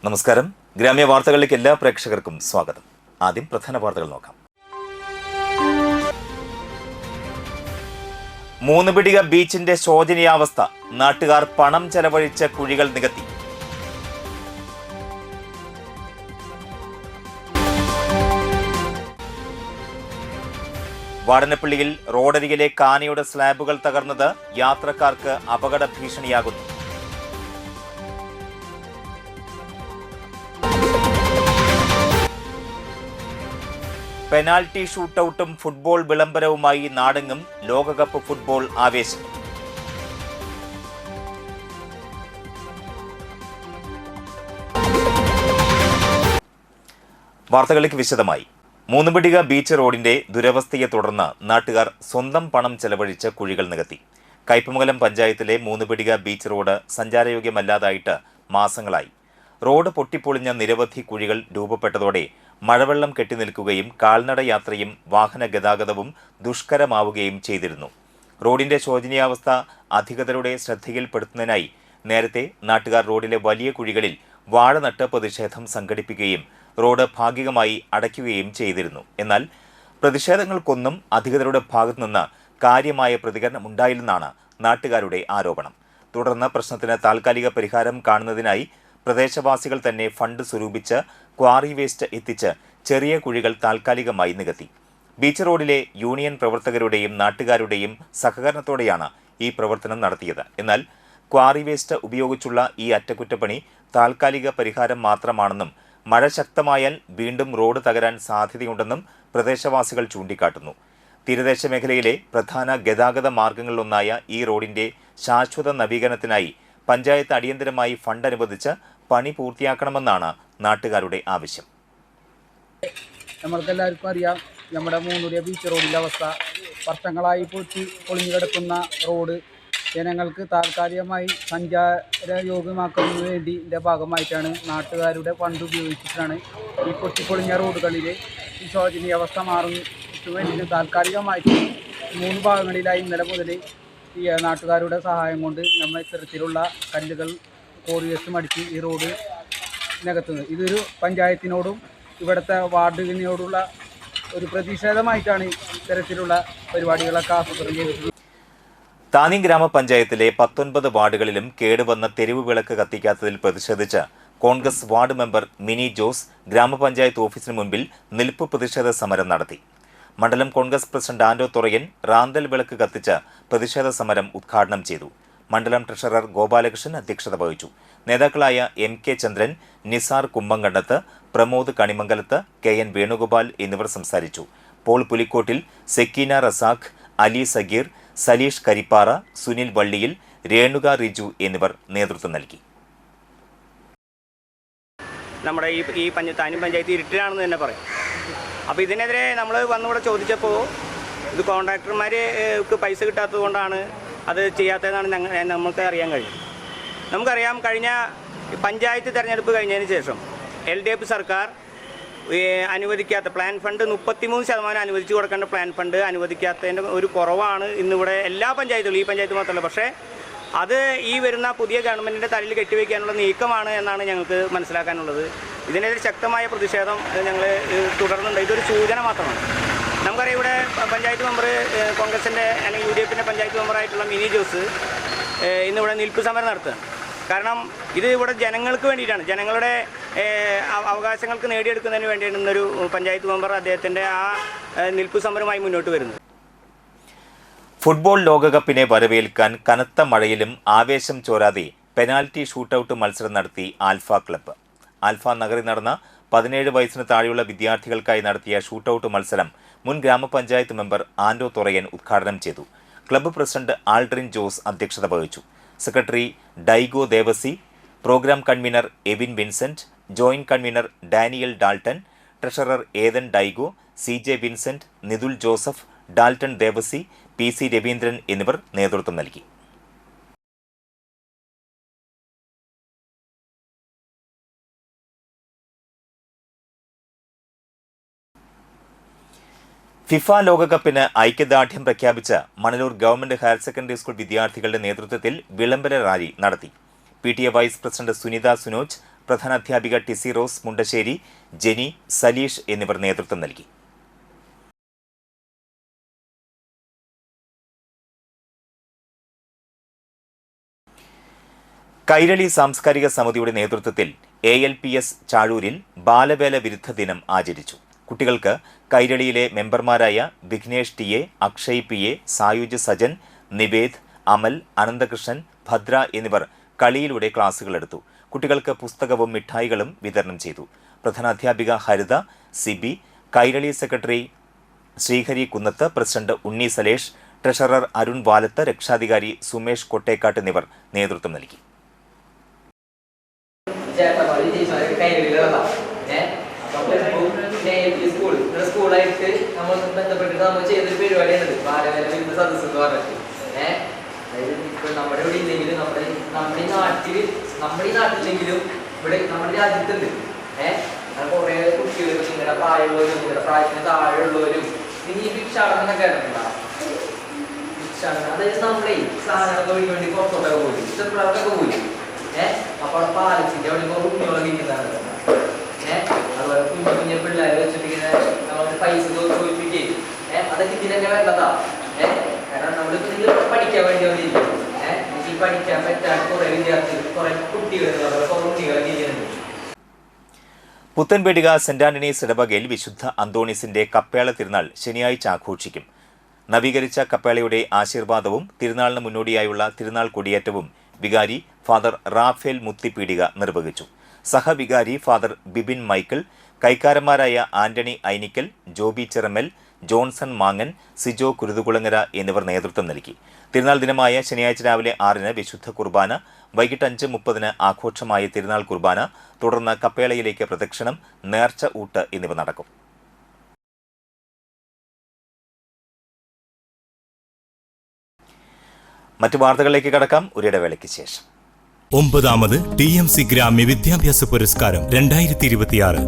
നമസ്കാരം. ഗ്രാമ്യ വാർത്തകളിലേക്ക് എല്ലാ പ്രേക്ഷകർക്കും സ്വാഗതം. ആദ്യം പ്രധാന വാർത്തകൾ നോക്കാം. മൂന്നുപിടിക ബീച്ചിന്റെ ശോചനീയാവസ്ഥ. നാട്ടുകാർ പണം ചെലവഴിച്ച കുഴികൾ നികത്തി. വാടനപ്പള്ളിയിൽ റോഡരികിലെ കാനയുടെ സ്ലാബുകൾ തകർന്നത് യാത്രക്കാർക്ക് അപകട ഭീഷണിയാകുന്നു. പെനാൽറ്റി ഷൂട്ടൌട്ടും ഫുട്ബോൾ വിളംബരവുമായി നാടെങ്ങും ലോകകപ്പ് ഫുട്ബോൾ ആവേശം. വാർത്തകളിലേക്ക് വിശദമായി. മൂന്നുപിടിക ബീച്ച് റോഡിന്റെ ദുരവസ്ഥയെ തുടർന്ന് നാട്ടുകാർ സ്വന്തം പണം ചെലവഴിച്ച് കുഴികൾ നികത്തി. കയ്പമംഗലം പഞ്ചായത്തിലെ മൂന്നുപിടിക ബീച്ച് റോഡ് സഞ്ചാരയോഗ്യമല്ലാതായിട്ട് മാസങ്ങളായി. റോഡ് പൊട്ടിപ്പൊളിഞ്ഞ നിരവധി കുഴികൾ രൂപപ്പെട്ടതോടെ മഴവെള്ളം കെട്ടിനിൽക്കുകയും കാൽനട യാത്രയും വാഹന ഗതാഗതവും ദുഷ്കരമാവുകയും ചെയ്തിരുന്നു. റോഡിന്റെ ശോചനീയാവസ്ഥ അധികൃതരുടെ ശ്രദ്ധയിൽപ്പെടുത്തുന്നതിനായി നേരത്തെ നാട്ടുകാർ റോഡിലെ വലിയ കുഴികളിൽ വാഴ നട്ട് പ്രതിഷേധം സംഘടിപ്പിക്കുകയും റോഡ് ഭാഗികമായി അടയ്ക്കുകയും ചെയ്തിരുന്നു. എന്നാൽ പ്രതിഷേധങ്ങൾക്കൊന്നും അധികൃതരുടെ ഭാഗത്തുനിന്ന് കാര്യമായ പ്രതികരണം ഉണ്ടായില്ലെന്നാണ് നാട്ടുകാരുടെ ആരോപണം. തുടർന്ന് പ്രശ്നത്തിന് താൽക്കാലിക പരിഹാരം കാണുന്നതിനായി പ്രദേശവാസികൾ തന്നെ ഫണ്ട് സ്വരൂപിച്ച് ക്വാറി വേസ്റ്റ് എത്തിച്ച് ചെറിയ കുഴികൾ താൽക്കാലികമായി നികത്തി. ബീച്ച് റോഡിലെ യൂണിയൻ പ്രവർത്തകരുടെയും നാട്ടുകാരുടെയും സഹകരണത്തോടെയാണ് ഈ പ്രവർത്തനം നടത്തിയത്. എന്നാൽ ക്വാറി വേസ്റ്റ് ഉപയോഗിച്ചുള്ള ഈ അറ്റകുറ്റപ്പണി താൽക്കാലിക പരിഹാരം മാത്രമാണെന്നും മഴ ശക്തമായാൽ വീണ്ടും റോഡ് തകരാൻ സാധ്യതയുണ്ടെന്നും പ്രദേശവാസികൾ ചൂണ്ടിക്കാട്ടുന്നു. തീരദേശ മേഖലയിലെ പ്രധാന ഗതാഗത മാർഗങ്ങളിലൊന്നായ ഈ റോഡിന്റെ ശാശ്വത നവീകരണത്തിനായി പഞ്ചായത്ത് അടിയന്തരമായി ഫണ്ട് അനുവദിച്ച് പണി പൂർത്തിയാക്കണമെന്നാണ് നാട്ടുകാരുടെ ആവശ്യം. നമ്മൾക്കെല്ലാവർക്കും അറിയാം, നമ്മുടെ മൂന്നുടിയ ബീച്ച് റോഡിൻ്റെ അവസ്ഥ. വർഷങ്ങളായി പൊളിഞ്ഞു കിടക്കുന്ന റോഡ് ജനങ്ങൾക്ക് താൽക്കാലികമായി സഞ്ചാരയോഗ്യമാക്കുന്നതിന് വേണ്ടിൻ്റെ ഭാഗമായിട്ടാണ് നാട്ടുകാരുടെ ഫണ്ട് ഉപയോഗിച്ചിട്ടാണ് ഈ പൊട്ടിപ്പൊളിഞ്ഞ റോഡുകളിൽ ഈ ശോചനീയ അവസ്ഥ മാറുന്നതിന് വേണ്ടി താൽക്കാലികമായിട്ട് 3 ഭാഗങ്ങളിലായി ഇന്നലെ മുതൽ ഈ നാട്ടുകാരുടെ സഹായം കൊണ്ട് നമ്മൾ ഇത്തരത്തിലുള്ള കല്ലുകൾ കോറിവേസ്റ്റ് മടിച്ച് ഈ റോഡ് നികത്തുന്നത്. ഇതൊരു പഞ്ചായത്തിനോടും ഇവിടുത്തെ വാർഡിനോടുള്ള ഒരു പ്രതിഷേധമായിട്ടാണ് ഇത്തരത്തിലുള്ള പരിപാടികളൊക്കെ ആസൂത്രണം ചെയ്തിട്ടുള്ളത്. താന്യം ഗ്രാമപഞ്ചായത്തിലെ 19 വാർഡുകളിലും കേടുവന്ന തെരുവ് വിളക്ക് കത്തിക്കാത്തതിൽ പ്രതിഷേധിച്ച് Congress ward member mini Jose ഗ്രാമപഞ്ചായത്ത് ഓഫീസിന് മുൻപിൽ നിൽപ്പ് പ്രതിഷേധ സമരം നടത്തി. മണ്ഡലം കോൺഗ്രസ് പ്രസിഡന്റ് ആൻഡോ തുറയൻ റാന്തൽ വിളക്ക് കത്തിച്ച് പ്രതിഷേധ സമരം ഉദ്ഘാടനം ചെയ്തു. മണ്ഡലം ട്രഷറർ ഗോപാലകൃഷ്ണൻ അധ്യക്ഷത വഹിച്ചു. നേതാക്കളായ MK ചന്ദ്രൻ, നിസാർ കുമ്പങ്കണ്ടത്ത്, പ്രമോദ് കണിമംഗലത്ത്, KN വേണുഗോപാൽ എന്നിവർ സംസാരിച്ചു. പോൾ പുലിക്കോട്ടിൽ, സെക്കീന റസാഖ്, അലി സഗീർ, സലീഷ് കരിപ്പാറ, സുനിൽ വള്ളിയിൽ, രേണുക റിജു എന്നിവർ നേതൃത്വം നൽകി. നമ്മുടെ ഈ താന്യം പഞ്ചായത്ത് ഇരുട്ടിലാണെന്ന് തന്നെ പറയാം. അപ്പോൾ ഇതിനെതിരെ നമ്മൾ വന്നിവിടെ ചോദിച്ചപ്പോൾ ഇത് കോൺട്രാക്ടർമാർക്ക് പൈസ കിട്ടാത്തത് കൊണ്ടാണ് അത് ചെയ്യാത്തതെന്നാണ് നമുക്ക് അറിയാൻ കഴിയും. നമുക്കറിയാം, കഴിഞ്ഞ പഞ്ചായത്ത് തിരഞ്ഞെടുപ്പ് കഴിഞ്ഞതിന് ശേഷം LDF സർക്കാർ അനുവദിക്കാത്ത പ്ലാൻ ഫണ്ട് 33% അനുവദിച്ചു കൊടുക്കേണ്ട പ്ലാൻ ഫണ്ട് അനുവദിക്കാത്തതിൻ്റെ ഒരു കുറവാണ് ഇന്നിവിടെ എല്ലാ പഞ്ചായത്തുകളും, ഈ പഞ്ചായത്ത് മാത്രമല്ല. പക്ഷേ അത് ഈ വരുന്ന പുതിയ ഗവൺമെൻറ്റിൻ്റെ തലയിൽ കെട്ടിവയ്ക്കാനുള്ള നീക്കമാണ് എന്നാണ് ഞങ്ങൾക്ക് മനസ്സിലാക്കാനുള്ളത്. ഇതിനെതിരെ ശക്തമായ പ്രതിഷേധം ഞങ്ങൾ തുടർന്നുണ്ട്. ഇതൊരു സൂചന മാത്രമാണ്. നമുക്കറിയാം, ഇവിടെ പഞ്ചായത്ത് മെമ്പർ കോൺഗ്രസിൻ്റെ അല്ലെങ്കിൽ UDFൻ്റെ പഞ്ചായത്ത് മെമ്പറായിട്ടുള്ള മിനി ജോസ് ഇന്നിവിടെ നിൽപ്പ് സമരം നടത്തുകയാണ്. കാരണം ഇത് ഇവിടെ ജനങ്ങൾക്ക് വേണ്ടിയിട്ടാണ്, ജനങ്ങളുടെ അവകാശങ്ങൾക്ക് നേടിയെടുക്കുന്നതിന് വേണ്ടിയാണ് ഇന്നൊരു പഞ്ചായത്ത് മെമ്പർ അദ്ദേഹത്തിൻ്റെ ആ നിൽപ്പ് സമരമായി മുന്നോട്ട് വരുന്നത്. ഫുട്ബോൾ ലോകകപ്പിനെ വരവേൽക്കാൻ കനത്ത മഴയിലും ആവേശം ചോരാതെ പെനാൽറ്റി ഷൂട്ടൌട്ട് മത്സരം നടത്തി ആൽഫ ക്ലബ്ബ്. ആൽഫ നഗറിൽ നടന്ന 17 വയസ്സിന് താഴെയുള്ള വിദ്യാർത്ഥികൾക്കായി നടത്തിയ ഷൂട്ടൌട്ട് മത്സരം മുൻ ഗ്രാമപഞ്ചായത്ത് മെമ്പർ ആൻഡോ തുറയൻ ഉദ്ഘാടനം ചെയ്തു. ക്ലബ്ബ് പ്രസിഡന്റ് ആൾഡ്രിൻ ജോസ് അധ്യക്ഷത വഹിച്ചു. സെക്രട്ടറി ഡൈഗോ Devasi, programme convener Evin Vincent, joint convener Daniel Dalton, treasurer Ethan ഡൈഗോ, CJ Vincent, Nithul Joseph, Dalton Devasi, PC Raveendran എന്നിവർ നേതൃത്വം നൽകി. ഫിഫ ലോകകപ്പിന് ഐക്യദാർഢ്യം പ്രഖ്യാപിച്ച Manalur government higher secondary school വിദ്യാർത്ഥികളുടെ നേതൃത്വത്തിൽ വിളംബര റാലി നടത്തി. PTA vice president Sunitha Sunoj, പ്രധാനാധ്യാപിക TC Rose Mundassery, Jenny, Saleesh എന്നിവർ നേതൃത്വം നൽകി. കൈരളി സാംസ്കാരിക സമിതിയുടെ നേതൃത്വത്തിൽ ALPS ചാഴൂരിൽ ബാലവേല വിരുദ്ധ ദിനം ആചരിച്ചു. കുട്ടികൾക്ക് കൈരളിയിലെ മെമ്പർമാരായ വിഘ്നേഷ് ടി.എ, അക്ഷയ് P.A, സായുജ് സജൻ, നിവേദ്, അമൽ, അനന്തകൃഷ്ണൻ, ഭദ്ര എന്നിവർ കളിയിലൂടെ ക്ലാസുകളെടുത്തു. കുട്ടികൾക്ക് പുസ്തകവും മിഠായികളും വിതരണം ചെയ്തു. പ്രധാനാധ്യാപിക ഹരിത, സിബി, കൈരളി സെക്രട്ടറി ശ്രീഹരി കുന്നത്ത്, പ്രസിഡന്റ് ഉണ്ണി സലേഷ്, ട്രഷറർ അരുൺ വാലത്ത്, രക്ഷാധികാരി സുമേഷ് കൊട്ടേക്കാട്ട് എന്നിവർ നേതൃത്വം നൽകി. സ്കൂളായിട്ട് നമ്മൾ ബന്ധപ്പെട്ടിട്ട് നമ്മൾ ചെയ്തൊരു പരിപാടിയാണിത്, ബാലവേല വിരുദ്ധ സദസ്സ് എന്ന് പറഞ്ഞിട്ട്. അതായത് ഇപ്പൊ നമ്മുടെ ഇവിടെ ഇല്ലെങ്കിലും നമ്മുടെ ഈ നാട്ടിലെങ്കിലും ഇവിടെ നമ്മുടെ രാജ്യത്തുണ്ട്. കുറെ കുട്ടികൾ നിങ്ങളുടെ പ്രായമുള്ളവരും നിങ്ങളുടെ പ്രായത്തിന് താഴെയുള്ളവരും ഇനി ഈ ഭിക്ഷാടനം കേട്ടിട്ടുണ്ടോ? ഭിക്ഷാടനം അതായത് നമ്മളെ സാധനങ്ങൾക്ക് വേണ്ടി പുറത്തോട്ടൊക്കെ പോയി ചെറുപ്രാളൊക്കെ പോയി. അപ്പൊ അവിടെ പാലസിന്റെ അവിടെ ഉണ്ണികളൊക്കെ ഇരിക്കുന്നതാണ്. അതുപോലെ കുഞ്ഞു കുഞ്ഞു പിള്ളേരെ വെച്ചിട്ടിങ്ങനെ നമ്മളൊരു പൈസ ചോദിപ്പിക്കുകയും അതൊക്കെ ഇതിലൊക്കെ വേണ്ടതാ. കാരണം നമ്മളിപ്പോ നിങ്ങൾ പഠിക്കാൻ വേണ്ടി വന്നിരിക്കും. ഈ പഠിക്കാൻ പറ്റാത്ത കുറെ വിദ്യാർത്ഥികൾ, കുറെ കുട്ടികൾ, കുറെ കുട്ടികളൊക്കെ ഇരിക്കുന്നുണ്ട്. പുത്തൻപേടിക സെന്റ് ആന്റണീസ് ഇടവകയിൽ വിശുദ്ധ അന്തോണീസിന്റെ കപ്പേള തിരുനാൾ ശനിയാഴ്ച ആഘോഷിക്കും. നവീകരിച്ച കപ്പേളയുടെ ആശീർവാദവും തിരുനാളിന് മുന്നോടിയായുള്ള തിരുനാൾ കൊടിയേറ്റവും വികാരി ഫാദർ റാഫേൽ മുത്തിപ്പീടിക നിർവഹിച്ചു. സഹവികാരി ഫാദർ ബിബിൻ മൈക്കിൾ, കൈക്കാരന്മാരായ ആന്റണി ഐനിക്കൽ, ജോബി ചിറമൽ, ജോൺസൺ മാങ്ങൻ, സിജോ കുരുതുകുളങ്ങര എന്നിവർ നേതൃത്വം നൽകി. തിരുനാൾ ദിനമായ ശനിയാഴ്ച രാവിലെ 6-ന് വിശുദ്ധ കുർബാന, വൈകിട്ട് 5:30-ന് ആഘോഷമായ തിരുനാൾ കുർബാന, തുടർന്ന് കപ്പേളയിലേക്ക് പ്രദക്ഷിണം, നേർച്ച ഊട്ട് എന്നിവ നടക്കും. മറ്റു വാർത്തകളിലേക്ക് കടക്കാം. ഒരിടവേളയ്ക്ക് ശേഷം 9ാമത് TMC ഗ്രാമ്യ വിദ്യാഭ്യാസ പുരസ്കാരം 2026.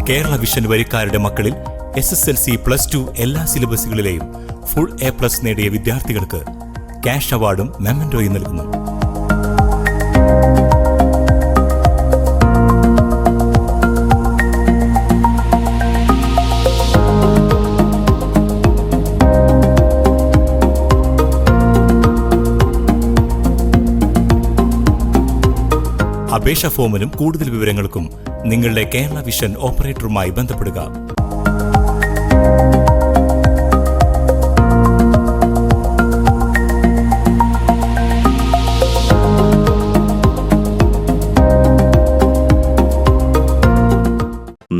കേരള വിഷൻ വരിക്കാരുടെ മക്കളിൽ SSLC +2 എല്ലാ സിലബസുകളിലെയും ഫുൾ A+ നേടിയ വിദ്യാർത്ഥികൾക്ക് ക്യാഷ് അവാർഡും മെമ്മന്റോയും നൽകുന്നു. അപേക്ഷാ ഫോമിനും കൂടുതൽ വിവരങ്ങൾക്കും നിങ്ങളുടെ കേരള വിഷൻ ഓപ്പറേറ്ററുമായി ബന്ധപ്പെടുക.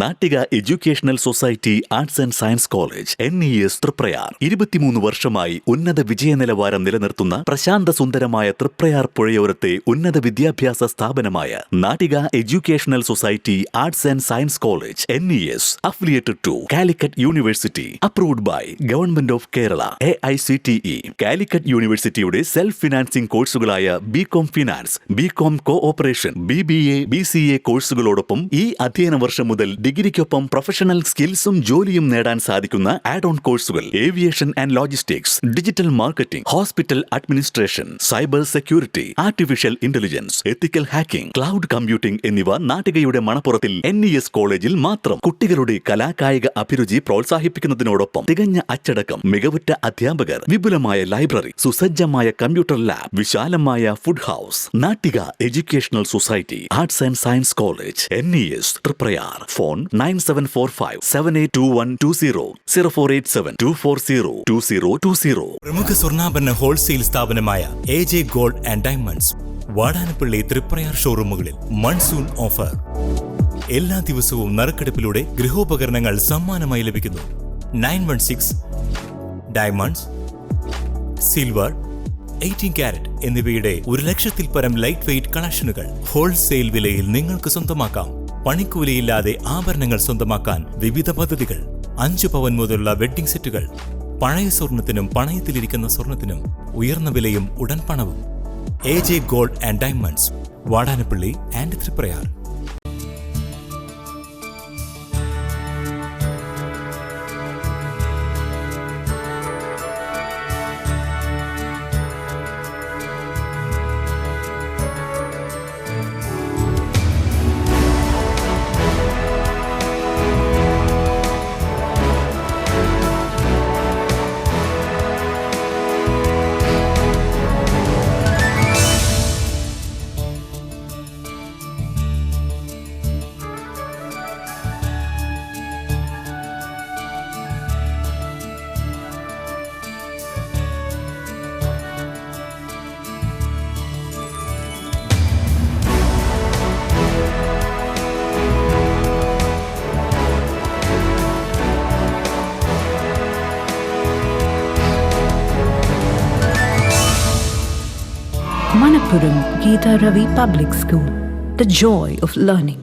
Nattika educational society arts and science college NES Triprayar 23 വർഷമായി ഉന്നത വിജയ നിലവാരം നിലനിർത്തുന്ന പ്രശാന്ത സുന്ദരമായ തൃപ്രയാർ പുഴയോരത്തെ ഉന്നത വിദ്യാഭ്യാസ സ്ഥാപനമായ Nattika educational society arts and science college NES affiliated to Calicut university, approved by government of Kerala, AICTE. Calicut യൂണിവേഴ്സിറ്റിയുടെ സെൽഫ് ഫിനാൻസിംഗ് കോഴ്സുകളായ BCom finance, BCom cooperation, BBA, BCA കോഴ്സുകളോടൊപ്പം ഈ അധ്യയന വർഷം മുതൽ ഡിഗ്രിക്കൊപ്പം പ്രൊഫഷണൽ സ്കിൽസും ജോലിയും നേടാൻ സാധിക്കുന്ന ആഡ് ഓൺ കോഴ്സുകൾ aviation and logistics, digital marketing, hospital administration, cyber security, artificial intelligence, ethical hacking, cloud computing എന്നിവ നാട്ടികയുടെ മണപ്പുറത്തിൽ NES കോളേജിൽ മാത്രം. കുട്ടികളുടെ കലാകായിക അഭിരുചി പ്രോത്സാഹിപ്പിക്കുന്നതിനോടൊപ്പം തികഞ്ഞ അച്ചടക്കം, മികവുറ്റ അധ്യാപകർ, വിപുലമായ ലൈബ്രറി, സുസജ്ജമായ കമ്പ്യൂട്ടർ ലാബ്, വിശാലമായ food house. Nattika educational society arts and science college NES Thriprayar. Phone 9745782120 048724022020. പ്രമുഖ സ്വർണ്ണാഭരണ ഹോൾസെയിൽ സ്ഥാപനമായ AJ gold and diamonds Vadanappally Thriprayar ഷോറൂമുകളിൽ മൺസൂൺ ഓഫർ. എല്ലാ ദിവസവും നറുക്കെടുപ്പിലൂടെ ഗൃഹോപകരണങ്ങൾ സമ്മാനമായി ലഭിക്കുന്നു. 916 ഡയമണ്ട്സ്, സിൽവർ, 18 കാരറ്റ് എന്നിവയുടെ 1,00,000-ൽ പരം ലൈറ്റ് വെയ്റ്റ് കളക്ഷനുകൾ ഹോൾസെയിൽ വിലയിൽ നിങ്ങൾക്ക് സ്വന്തമാക്കാം. പണിക്കൂലിയില്ലാതെ ആഭരണങ്ങൾ സ്വന്തമാക്കാൻ വിവിധ പദ്ധതികൾ. 5 പവൻ മുതലുള്ള വെഡ്ഡിംഗ് സെറ്റുകൾ. പഴയ സ്വർണത്തിനും പണയത്തിലിരിക്കുന്ന സ്വർണത്തിനും ഉയർന്ന വിലയും ഉടൻ പണവും. AJ gold and diamonds, Vadanappally and Triprayar. Manappuram Geeta Ravi Public School, the joy of learning.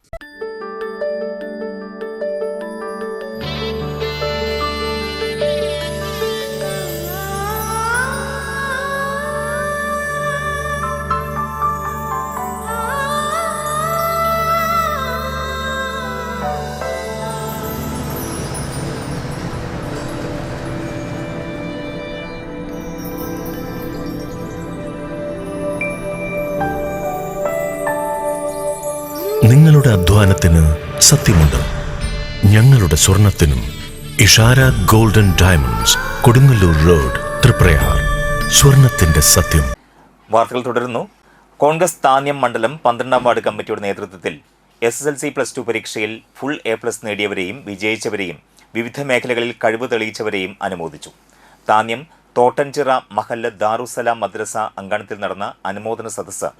നിങ്ങളുടെ അധ്വാനത്തിന് സത്യമുണ്ട്. ഞങ്ങളുടെ സ്വർണത്തിനും. Ishara golden diamonds, Kodungallur road, Thriprayar. സ്വർണത്തിന്റെ സത്യം. വാർത്തകൾ തുടരുന്നു. കോൺഗ്രസ് താന്യം മണ്ഡലം 12ാം വാർഡ് കമ്മിറ്റിയുടെ നേതൃത്വത്തിൽ SSLC+2 പരീക്ഷയിൽ ഫുൾ A+ നേടിയവരെയും വിജയിച്ചവരെയും വിവിധ മേഖലകളിൽ കഴിവ് തെളിയിച്ചവരെയും അനുമോദിച്ചു. താന്യം തോട്ടൻചിറ മഹല്ല് ദാറുസലാം മദ്രസ അങ്കണത്തിൽ നടന്ന അനുമോദന സദസ്സ്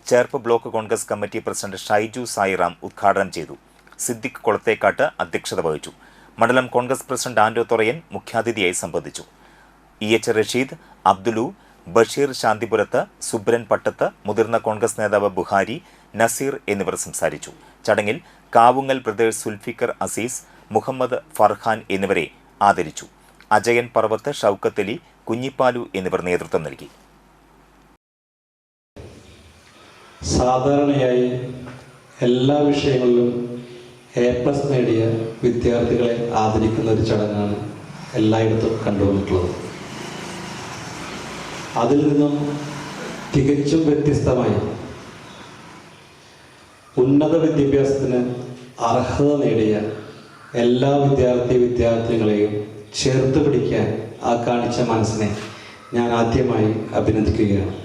Cherpu block Congress committee president Shaiju Sairam ഉദ്ഘാടനം ചെയ്തു. സിദ്ദിഖ് കൊളത്തേക്കാട്ട് അധ്യക്ഷത വഹിച്ചു. മണ്ഡലം കോൺഗ്രസ് പ്രസിഡന്റ് ആൻഡോ തൊറയൻ മുഖ്യാതിഥിയായി സംബന്ധിച്ചു. EH റഷീദ്, അബ്ദുലു, ബഷീർ ശാന്തിപുരത്ത്, സുബ്രൻ പട്ടത്ത്, മുതിർന്ന കോൺഗ്രസ് നേതാവ് ബുഹാരി, നസീർ എന്നിവർ സംസാരിച്ചു. ചടങ്ങിൽ കാവുങ്ങൽ ബ്രദേഴ്സ് സുൽഫിക്കർ അസീസ്, മുഹമ്മദ് ഫർഹാൻ എന്നിവരെ ആദരിച്ചു. അജയൻ പർവത്ത്, ഷൗക്കത്തലി, കുഞ്ഞിപ്പാലു എന്നിവർ നേതൃത്വം നൽകി. സാധാരണയായി എല്ലാ വിഷയങ്ങളിലും A+ നേടിയ വിദ്യാർത്ഥികളെ ആദരിക്കുന്ന ഒരു ചടങ്ങാണ് എല്ലായിടത്തും കണ്ടുവന്നിട്ടുള്ളത്. അതിൽ നിന്നും തികച്ചും വ്യത്യസ്തമായി ഉന്നത വിദ്യാഭ്യാസത്തിന് അർഹത നേടിയ എല്ലാ വിദ്യാർത്ഥിനികളെയും ചേർത്ത് പിടിക്കാൻ ആ കാണിച്ച മനസ്സിനെ ഞാൻ ആദ്യമായി അഭിനന്ദിക്കുകയാണ്.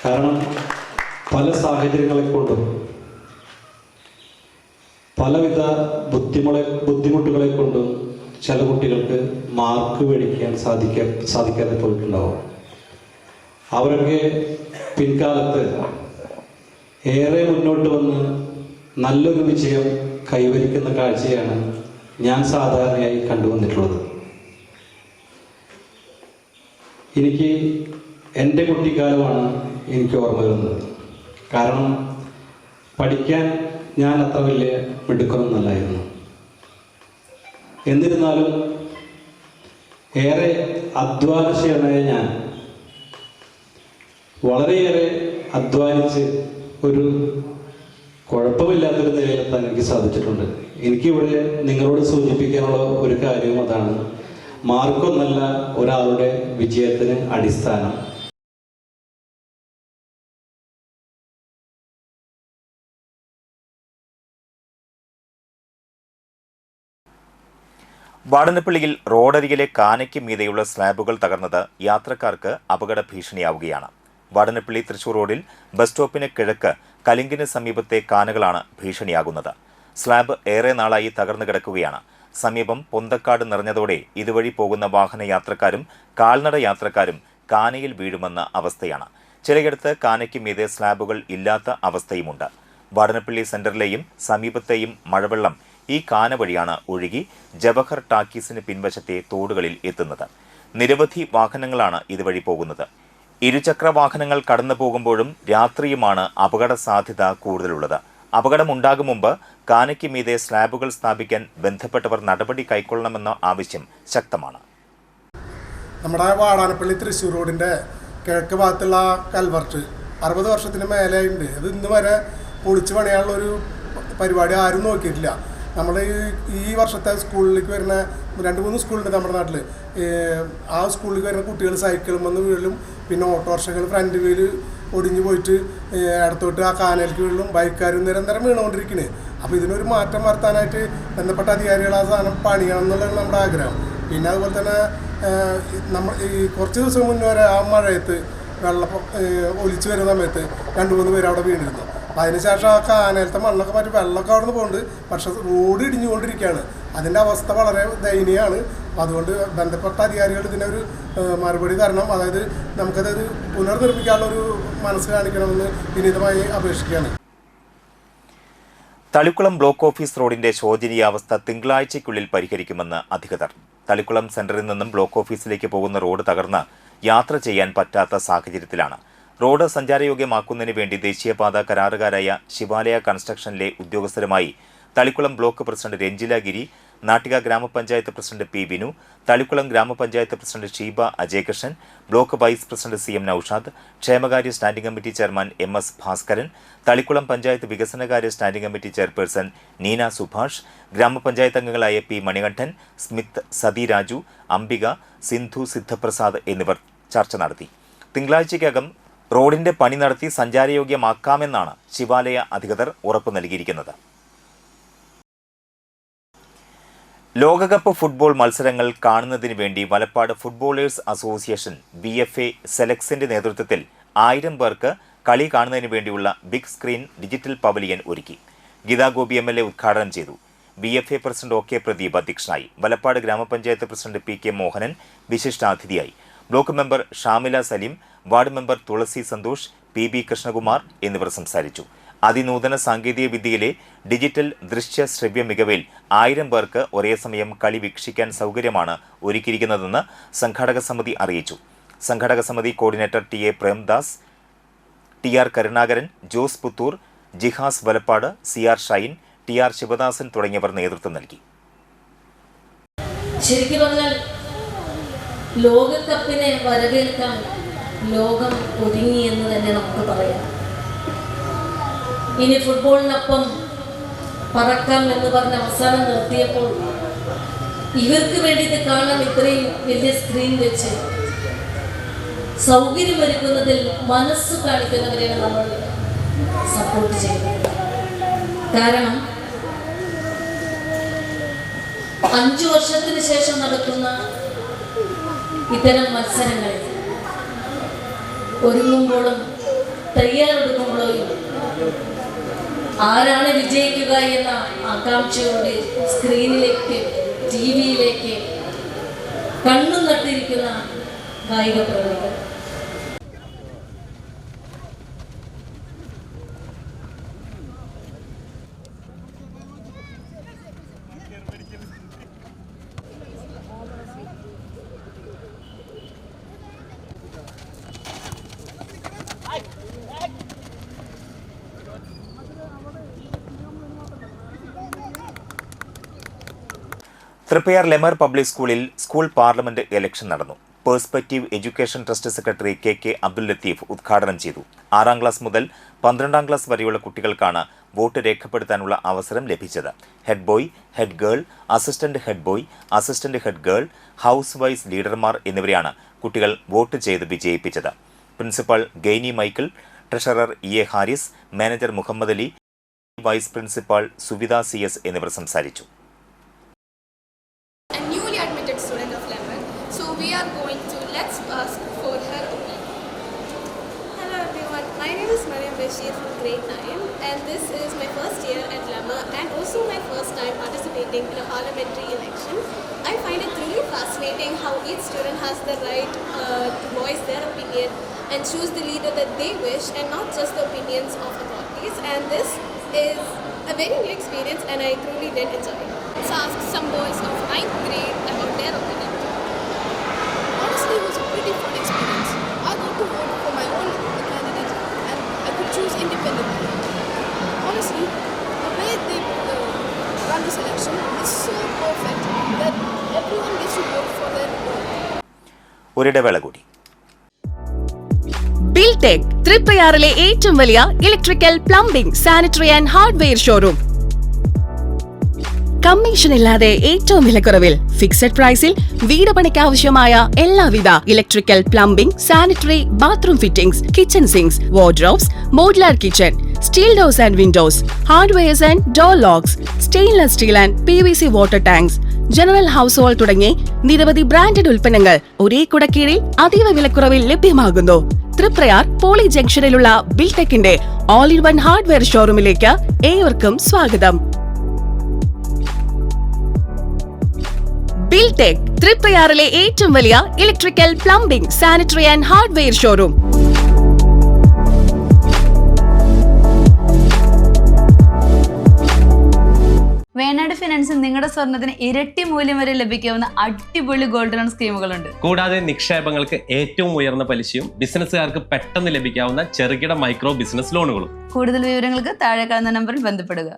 കാരണം പല സാഹചര്യങ്ങളെ കൊണ്ടും പലവിധ ബുദ്ധിമുട്ടുകളെ കൊണ്ടും ചില കുട്ടികൾക്ക് മാർക്ക് മേടിക്കാൻ സാധിക്കാതെ പോയിട്ടുണ്ടാവും. അവരൊക്കെ പിൻകാലത്ത് ഏറെ മുന്നോട്ട് വന്ന് നല്ലൊരു വിജയം കൈവരിക്കുന്ന കാഴ്ചയാണ് ഞാൻ സാധാരണയായി കണ്ടുവന്നിട്ടുള്ളത്. എനിക്ക് എൻ്റെ കുട്ടിക്കാലമാണ് എനിക്ക് ഓർമ്മ വരുന്നത്. കാരണം പഠിക്കാൻ ഞാൻ അത്ര വലിയ മിടുക്കനൊന്നല്ലായിരുന്നു. എന്നിരുന്നാലും ഏറെ അധ്വാനശീലനായ ഞാൻ വളരെയേറെ അധ്വാനിച്ച് ഒരു കുഴപ്പമില്ലാത്തൊരു നിലയിലെത്താൻ എനിക്ക് സാധിച്ചിട്ടുണ്ട്. എനിക്കിവിടെ നിങ്ങളോട് സൂചിപ്പിക്കാനുള്ള ഒരു കാര്യവും അതാണ്. മാർക്കൊന്നല്ല ഒരാളുടെ വിജയത്തിന് അടിസ്ഥാനം. വാടനപ്പള്ളിയിൽ റോഡരികിലെ കാനയ്ക്ക് മീതെയുള്ള സ്ലാബുകൾ തകർന്നത് യാത്രക്കാർക്ക് അപകട ഭീഷണിയാവുകയാണ്. വാടനപ്പള്ളി തൃശൂർ റോഡിൽ ബസ് സ്റ്റോപ്പിന് കിഴക്ക് കലിങ്കിന് സമീപത്തെ കാനകളാണ് ഭീഷണിയാകുന്നത്. സ്ലാബ് ഏറെ നാളായി തകർന്നു കിടക്കുകയാണ്. സമീപം പൊന്തക്കാട് നിറഞ്ഞതോടെ ഇതുവഴി പോകുന്ന വാഹന യാത്രക്കാരും കാൽനട യാത്രക്കാരും കാനയിൽ വീഴുമെന്ന അവസ്ഥയാണ്. ചിലയിടത്ത് കാനയ്ക്ക് മീതെ സ്ലാബുകൾ ഇല്ലാത്ത അവസ്ഥയുമുണ്ട്. വാടനപ്പള്ളി സെന്ററിലെയും സമീപത്തെയും മഴവെള്ളം ഈ കാന വഴിയാണ് ഒഴുകി ജവഹർ ടാക്കീസിന് പിൻവശത്തെ തോടുകളിൽ എത്തുന്നത്. നിരവധി വാഹനങ്ങളാണ് ഇതുവഴി പോകുന്നത്. ഇരുചക്ര വാഹനങ്ങൾ കടന്നു പോകുമ്പോഴും രാത്രിയുമാണ് അപകട സാധ്യത കൂടുതലുള്ളത്. അപകടമുണ്ടാകും മുമ്പ് കാനയ്ക്ക് മീതെ സ്ലാബുകൾ സ്ഥാപിക്കാൻ ബന്ധപ്പെട്ടവർ നടപടി കൈക്കൊള്ളണമെന്ന ആവശ്യം ശക്തമാണ്. നമ്മുടെ വാടാനപ്പള്ളി തൃശ്ശൂർ റോഡിൻ്റെ കിഴക്ക് ഭാഗത്തുള്ള കൽവർട്ട് 60 വർഷത്തിന് മേലെയുണ്ട്. അത് ഇന്ന് വരെ പൊളിച്ച് പണിയാനുള്ളൊരു പരിപാടി ആരും നോക്കിയിട്ടില്ല. നമ്മൾ ഈ വർഷത്തെ സ്കൂളിലേക്ക് വരുന്ന 2-3 സ്കൂളുണ്ട് നമ്മുടെ നാട്ടിൽ. ആ സ്കൂളിലേക്ക് വരുന്ന കുട്ടികൾ സൈക്കിളും വന്ന് വീഴും. പിന്നെ ഓട്ടോറിക്ഷകൾ ഫ്രണ്ട് വീല് ഒടിഞ്ഞു പോയിട്ട് അടുത്തോട്ട് ആ കാനലിക്ക് വീഴും. ബൈക്കാരും നിരന്തരം വീണുകൊണ്ടിരിക്കുന്നത്. അപ്പോൾ ഇതിനൊരു മാറ്റം വരുത്താനായിട്ട് ബന്ധപ്പെട്ട അധികാരികൾ ആ സാധനം പണിയണം എന്നുള്ളതാണ് നമ്മുടെ ആഗ്രഹം. പിന്നെ അതുപോലെ തന്നെ നമ്മൾ ഈ കുറച്ച് ദിവസം മുന്നേ വരെ ആ മഴയത്ത് വെള്ളം ഒലിച്ച് വരുന്ന സമയത്ത് 2-3 പേര് അവിടെ വീണിരുന്നു. അതിനുശേഷം ആ കാനലത്തെ മണ്ണൊക്കെ മാറ്റി വെള്ളമൊക്കെ അവിടെ നിന്ന് പോകുന്നുണ്ട്. പക്ഷെ റോഡ് ഇടിഞ്ഞുകൊണ്ടിരിക്കുകയാണ്. അതിൻ്റെ അവസ്ഥ വളരെ ദയനീയമാണ്. അതുകൊണ്ട് ബന്ധപ്പെട്ട അധികാരികൾ ഇതിനൊരു മറുപടി തരണം. അതായത് നമുക്കത് പുനർനിർമ്മിക്കാനുള്ളൊരു മനസ്സ് കാണിക്കണമെന്ന് വിനീതമായി അപേക്ഷിക്കുകയാണ്. തളിക്കുളം ബ്ലോക്ക് ഓഫീസ് റോഡിന്റെ ശോചനീയാവസ്ഥ തിങ്കളാഴ്ചയ്ക്കുള്ളിൽ പരിഹരിക്കുമെന്ന് അധികൃതർ. തളിക്കുളം സെന്ററിൽ നിന്നും ബ്ലോക്ക് ഓഫീസിലേക്ക് പോകുന്ന റോഡ് തകർന്ന് യാത്ര ചെയ്യാൻ പറ്റാത്ത സാഹചര്യത്തിലാണ്. റോഡ് സഞ്ചാരയോഗ്യമാക്കുന്നതിന് വേണ്ടി ദേശീയപാത കരാറുകാരായ ശിവാലയ കൺസ്ട്രക്ഷനിലെ ഉദ്യോഗസ്ഥരുമായി തളിക്കുളം ബ്ലോക്ക് പ്രസിഡന്റ് രഞ്ജില ഗിരി, നാട്ടിക ഗ്രാമപഞ്ചായത്ത് പ്രസിഡന്റ് പി ബിനു, തളിക്കുളം ഗ്രാമപഞ്ചായത്ത് president Sheeba Ajayakrishnan, block vice president CM Noushad, ക്ഷേമകാര്യ standing committee chairman MS Bhaskaran, Thalikulam panchayat വികസനകാര്യ standing committee chairperson Neena Subhash, ഗ്രാമപഞ്ചായത്ത് അംഗങ്ങളായ P മണികണ്ഠൻ, സ്മിത്ത്, സതി രാജു, അംബിക, സിന്ധു സിദ്ധപ്രസാദ് എന്നിവർ ചർച്ച നടത്തി. തിങ്കളാഴ്ചയ്ക്കകം റോഡിന്റെ പണി നടത്തി സഞ്ചാരയോഗ്യമാക്കാമെന്നാണ് ശിവാലയ അധികൃതർ ഉറപ്പു നൽകിയിരിക്കുന്നത്. ലോകകപ്പ് ഫുട്ബോൾ മത്സരങ്ങൾ കാണുന്നതിന് വേണ്ടി വലപ്പാട് ഫുട്ബോളേഴ്സ് അസോസിയേഷൻ BFA സെലക്സിന്റെ നേതൃത്വത്തിൽ 1000 പേർക്ക് കളി കാണുന്നതിന് വേണ്ടിയുള്ള ബിഗ് സ്ക്രീൻ ഡിജിറ്റൽ പവലിയൻ ഒരുക്കി. ഗീതാ ഗോപി MLA ഉദ്ഘാടനം ചെയ്തു. BFA പ്രസിഡന്റ് OK പ്രദീപ് അധ്യക്ഷനായി. വലപ്പാട് ഗ്രാമപഞ്ചായത്ത് പ്രസിഡന്റ് PK മോഹനൻ വിശിഷ്ടാതിഥിയായി. Block member Shamila Saleem, ward member Thulasi Santhosh, PB Krishnakumar എന്നിവർ സംസാരിച്ചു. അതിനൂതന സാങ്കേതിക വിദ്യയിലെ ഡിജിറ്റൽ ദൃശ്യ ശ്രവ്യ മികവിൽ 1000 പേർക്ക് ഒരേ സമയം കളി വീക്ഷിക്കാൻ സൗകര്യമാണ് ഒരുക്കിയിരിക്കുന്നതെന്ന് സംഘാടക സമിതി അറിയിച്ചു. സംഘാടക സമിതി coordinator TA Premdas, TR Karunakaran, Jose Puthur, Jihas Valappad, CR Shine, TR Sivadasan തുടങ്ങിയവർ നേതൃത്വം നൽകി. ശരിക്കും പറഞ്ഞാൽ ലോകകപ്പിനെ വരവേൽക്കാൻ ലോകം ഒരുങ്ങി എന്ന് തന്നെ നമുക്ക് പറയാം. ഇനി ഫുട്ബോളിനൊപ്പം പറക്കാം എന്ന് പറഞ്ഞ് അവസാനം നിർത്തിയപ്പോൾ ഇവർക്ക് വേണ്ടി ഇത് കാണാൻ ഇത്രയും വലിയ സ്ക്രീൻ വെച്ച് സൗകര്യമൊരുക്കുന്നതിൽ മനസ്സ് കാണിക്കുന്നവരെയാണ് നമ്മൾ സപ്പോർട്ട് ചെയ്യുന്നത്. കാരണം 5 വർഷത്തിന് ശേഷം നടക്കുന്ന ഇത്തരം മത്സരങ്ങളിൽ ഒരുങ്ങുമ്പോഴും തയ്യാറെടുക്കുമ്പോഴും ആരാണ് വിജയിക്കുക എന്ന ആകാംക്ഷയോടെ സ്ക്രീനിലേക്ക്, TV-യിലേക്ക് കണ്ണു നട്ടിരിക്കുന്ന കായിക പ്രേമികൾ. തൃപ്പയാർ ലെമർ പബ്ലിക് സ്കൂളിൽ സ്കൂൾ പാർലമെന്റ് ഇലക്ഷൻ നടന്നു. Perspective education trust secretary KK Abdul Latheef ഉദ്ഘാടനം ചെയ്തു. 6ാം ക്ലാസ് മുതൽ 12ാം ക്ലാസ് വരെയുള്ള കുട്ടികൾക്കാണ് വോട്ട് രേഖപ്പെടുത്താനുള്ള അവസരം ലഭിച്ചത്. Head boy, head girl, assistant head boy, assistant head girl, house vice ലീഡർമാർ എന്നിവരെയാണ് കുട്ടികൾ വോട്ട് ചെയ്ത് വിജയിപ്പിച്ചത്. Principal Gainy Michael, treasurer EA Haris, manager Muhammad Ali, vice principal Suvitha CS എന്നിവർ സംസാരിച്ചു. From grade 9, and this is my first year at Lemmer and also my first time participating in a parliamentary election. I find it really fascinating how each student has the right to voice their opinion and choose the leader that they wish and not just the opinions of authorities, and this is a very new experience and I truly did enjoy it. So I asked some boys of 9th grade about their opinion. Honestly, it was a pretty fun experience. I got to vote for my own candidate and I could choose independently. Honestly, the way they run this election is so perfect that everyone gets to vote for their own. ഒരിടവേള കൂടി. Biltech തൃപ്രയാറിലെ ഏറ്റവും വലിയ electrical, plumbing, sanitary and hardware showroom. Commission ഇല്ലാതെ ഏറ്റവും വിലക്കുറവിൽ fixed പ്രൈസിൽ വീട് പണിക്ക് ആവശ്യമായ എല്ലാവിധ electrical, plumbing, sanitary, bathroom fittings, kitchen sinks, wardrobes, modular kitchen, steel doors and windows, hardwares and door locks, stainless steel and PVC water tanks, general house hold തുടങ്ങി നിരവധി ബ്രാൻഡഡ് ഉൽപ്പന്നങ്ങൾ ഒരേ കുടക്കീഴിൽ അതീവ വിലക്കുറവിൽ ലഭ്യമാകുന്നു. തൃപ്രയാർ പോളി ജംഗ്ഷനിലുള്ള ബിൽടെക്കിന്റെ ഓൾ ഇൻ വൺ ഹാർഡ്വെയർ ഷോറൂമിലേക്ക് ഏവർക്കും സ്വാഗതം. ബിൽടെക് തൃപ്രയാറിലെ ഏറ്റവും വലിയ electrical, plumbing, sanitary and hardware showroom. Venad ഫിനാൻസിൽ നിങ്ങളുടെ സ്വർണത്തിന് ഇരട്ടി മൂല്യം വരെ ലഭിക്കാവുന്ന അടിപൊളി ഗോൾഡ് ലോൺ സ്കീമുകളുണ്ട്. കൂടാതെ നിക്ഷേപങ്ങൾക്ക് ഏറ്റവും ഉയർന്ന പലിശയും ബിസിനസ്സുകാർക്ക് പെട്ടെന്ന് ലഭിക്കാവുന്ന ചെറുകിട മൈക്രോ ബിസിനസ് ലോണുകളും. കൂടുതൽ വിവരങ്ങൾക്ക് താഴെ കാണുന്ന നമ്പറിൽ ബന്ധപ്പെടുക.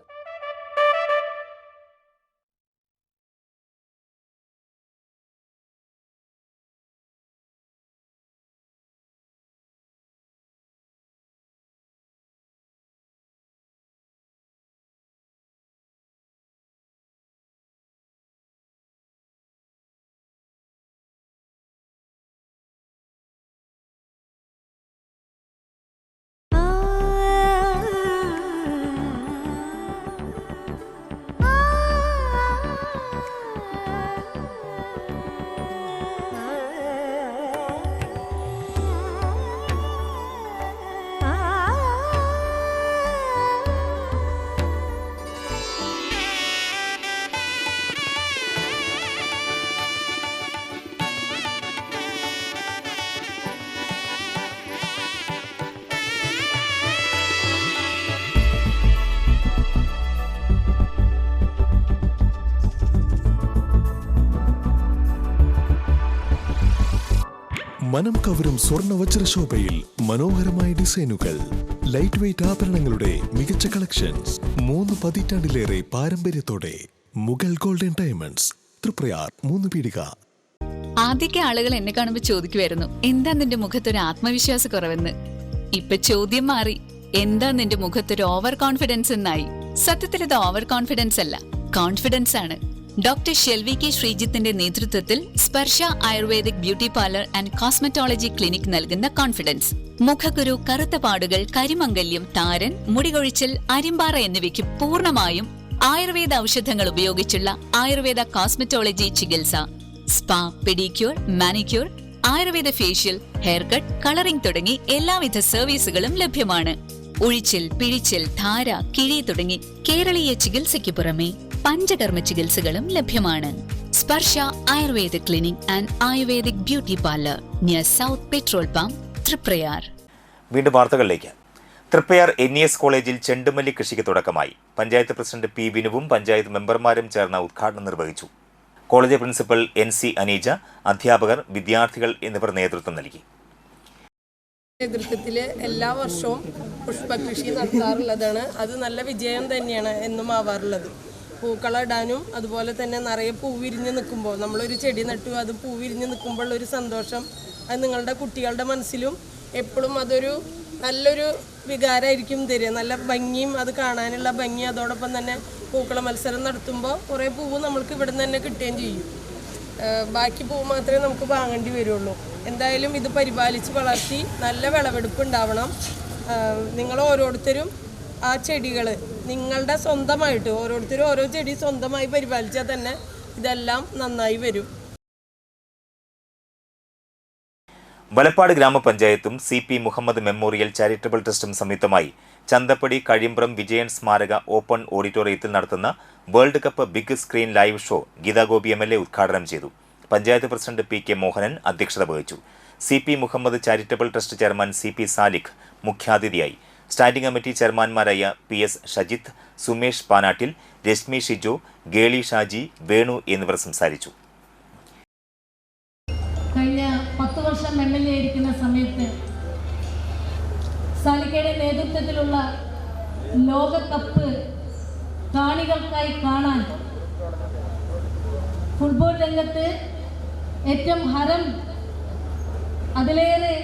മനം കവരും സ്വർണ്ണ വജ്രശോഭയിൽ മനോഹരമായ ഡിസൈനുകൾ, ലൈറ്റ് വെയ്റ്റ് ആഭരണങ്ങളുടെ മികച്ച കളക്ഷൻസ്, 3 പതിറ്റാണ്ടിലേറെ പാരമ്പര്യത്തോടെ മുഗൾ ഗോൾഡൻ ഡയമണ്ട്സ്, തൃപ്രയാർ, 3 പീടിക. ആദ്യമൊക്കെ ആളുകൾ എന്നെ കാണുമ്പോൾ ചോദിക്കുമായിരുന്നു, എന്താ നിന്റെ മുഖത്തൊരു ആത്മവിശ്വാസ കുറവെന്ന്. ഇപ്പൊ ചോദ്യം മാറി, എന്താ നിന്റെ മുഖത്തൊരു ഓവർ കോൺഫിഡൻസ് എന്നായി. സത്യത്തിൽ ഇത് ഓവർ കോൺഫിഡൻസ് അല്ല, കോൺഫിഡൻസ് ആണ്. ഡോക്ടർ ഷെൽവി കെ ശ്രീജിത്തിന്റെ നേതൃത്വത്തിൽ Sparsha ayurvedic beauty parlour and cosmetology clinic നൽകുന്ന കോൺഫിഡൻസ്. മുഖക്കുരു, കറുത്ത പാടുകൾ, കരിമംഗല്യം, താരൻ, മുടികൊഴിച്ചിൽ, അരിമ്പാറ എന്നിവയ്ക്ക് പൂർണ്ണമായും ആയുർവേദ ഔഷധങ്ങൾ ഉപയോഗിച്ചുള്ള ആയുർവേദ കോസ്മെറ്റോളജി ചികിത്സ. Spa, pedicure, manicure, Ayurveda facial, hair cut, colouring തുടങ്ങി എല്ലാവിധ സർവീസുകളും ലഭ്യമാണ്. ഉഴിച്ചിൽ, പിഴിച്ചിൽ, ധാര, കിഴി തുടങ്ങി കേരളീയ ചികിത്സയ്ക്ക് പുറമെ പഞ്ചകർമ്മ ചികിത്സകളും ലഭ്യമാണ്. Sparsha ayurveda clinic and ayurvedic beauty parlour near south petrol pump, Thriprayar. വീണ്ടും വാർത്തകളിലേക്ക്. തൃപ്രയാർ NES കോളേജിൽ ചെണ്ടുമല്ലി കൃഷിക്ക് തുടക്കമായി. Panchayat president P. ബിനുവും പഞ്ചായത്ത് മെമ്പർമാരും ചേർന്ന് ഉദ്ഘാടനം നിർവഹിച്ചു. കോളേജ് പ്രിൻസിപ്പൽ NC അനീജ, അധ്യാപകർ, വിദ്യാർത്ഥികൾ എന്നിവർ നേതൃത്വം നൽകി. നേതൃത്വത്തിൽ എല്ലാ വർഷവും പുഷ്പകൃഷി നടത്താറുള്ളതാണ്. അത് നല്ല വിജയം തന്നെയാണ് എന്നും ആവാറുള്ളത്. പൂക്കളിടാനും അതുപോലെ തന്നെ നിറയെ പൂ വിരിഞ്ഞ് നിൽക്കുമ്പോൾ, നമ്മളൊരു ചെടി നട്ടു, അത് പൂ വിരിഞ്ഞ് നിൽക്കുമ്പോൾ ഒരു സന്തോഷം, അത് നിങ്ങളുടെ കുട്ടികളുടെ മനസ്സിലും എപ്പോഴും അതൊരു നല്ലൊരു വികാരമായിരിക്കും തരിക. നല്ല ഭംഗിയും, അത് കാണാനുള്ള ഭംഗി, അതോടൊപ്പം തന്നെ പൂക്കള മത്സരം നടത്തുമ്പോൾ കുറേ പൂവ് നമ്മൾക്ക് ഇവിടെ നിന്ന് തന്നെ കിട്ടുകയും ചെയ്യും. ബാക്കി പൂവ് മാത്രമേ നമുക്ക് വാങ്ങേണ്ടി വരുള്ളൂ. എന്തായാലും ഇത് പരിപാലിച്ച് വളർത്തി നല്ല വിളവെടുപ്പ് ഉണ്ടാവണം. നിങ്ങൾ ഓരോരുത്തരും ആ ചെടികൾ നിങ്ങളുടെ സ്വന്തമായിട്ട് ഓരോരുത്തരും ഓരോ ചെടി സ്വന്തമായി പരിപാലിച്ചാൽ തന്നെ ഇതെല്ലാം നന്നായി വരും. വലപ്പാട് ഗ്രാമപഞ്ചായത്തും CP മുഹമ്മദ് മെമ്മോറിയൽ ചാരിറ്റബിൾ ട്രസ്റ്റും സംയുക്തമായി ചന്തപ്പടി കഴിമ്പ്രം വിജയൻ സ്മാരക ഓപ്പൺ ഓഡിറ്റോറിയത്തിൽ നടത്തുന്ന world cup big screen live show Geethagopi MLA ഉദ്ഘാടനം ചെയ്തു. പഞ്ചായത്ത് പ്രസിഡന്റ് PK മോഹനൻ അധ്യക്ഷത വഹിച്ചു. CP Muhammad charitable trust chairman CP Salikh മുഖ്യാതിഥിയായി. സ്റ്റാൻഡിംഗ് കമ്മിറ്റി ചെയർമാൻമാരായ PS ഷജിത്ത്, സുമേഷ് പാനാട്ടിൽ, രശ്മി ഷിജു, ഗേളി ഷാജി, വേണു എന്നിവർ സംസാരിച്ചു. കഴിഞ്ഞ 10 വർഷം MLA ആയിരിക്കുന്ന സമയത്ത് സാലിക്കയുടെ നേതൃത്വത്തിലുള്ള ലോകകപ്പ് കാണികൾക്കായി കാണാൻ ഫുട്ബോൾ രംഗത്ത് ഏറ്റവും ഹരം, അതിലേറെ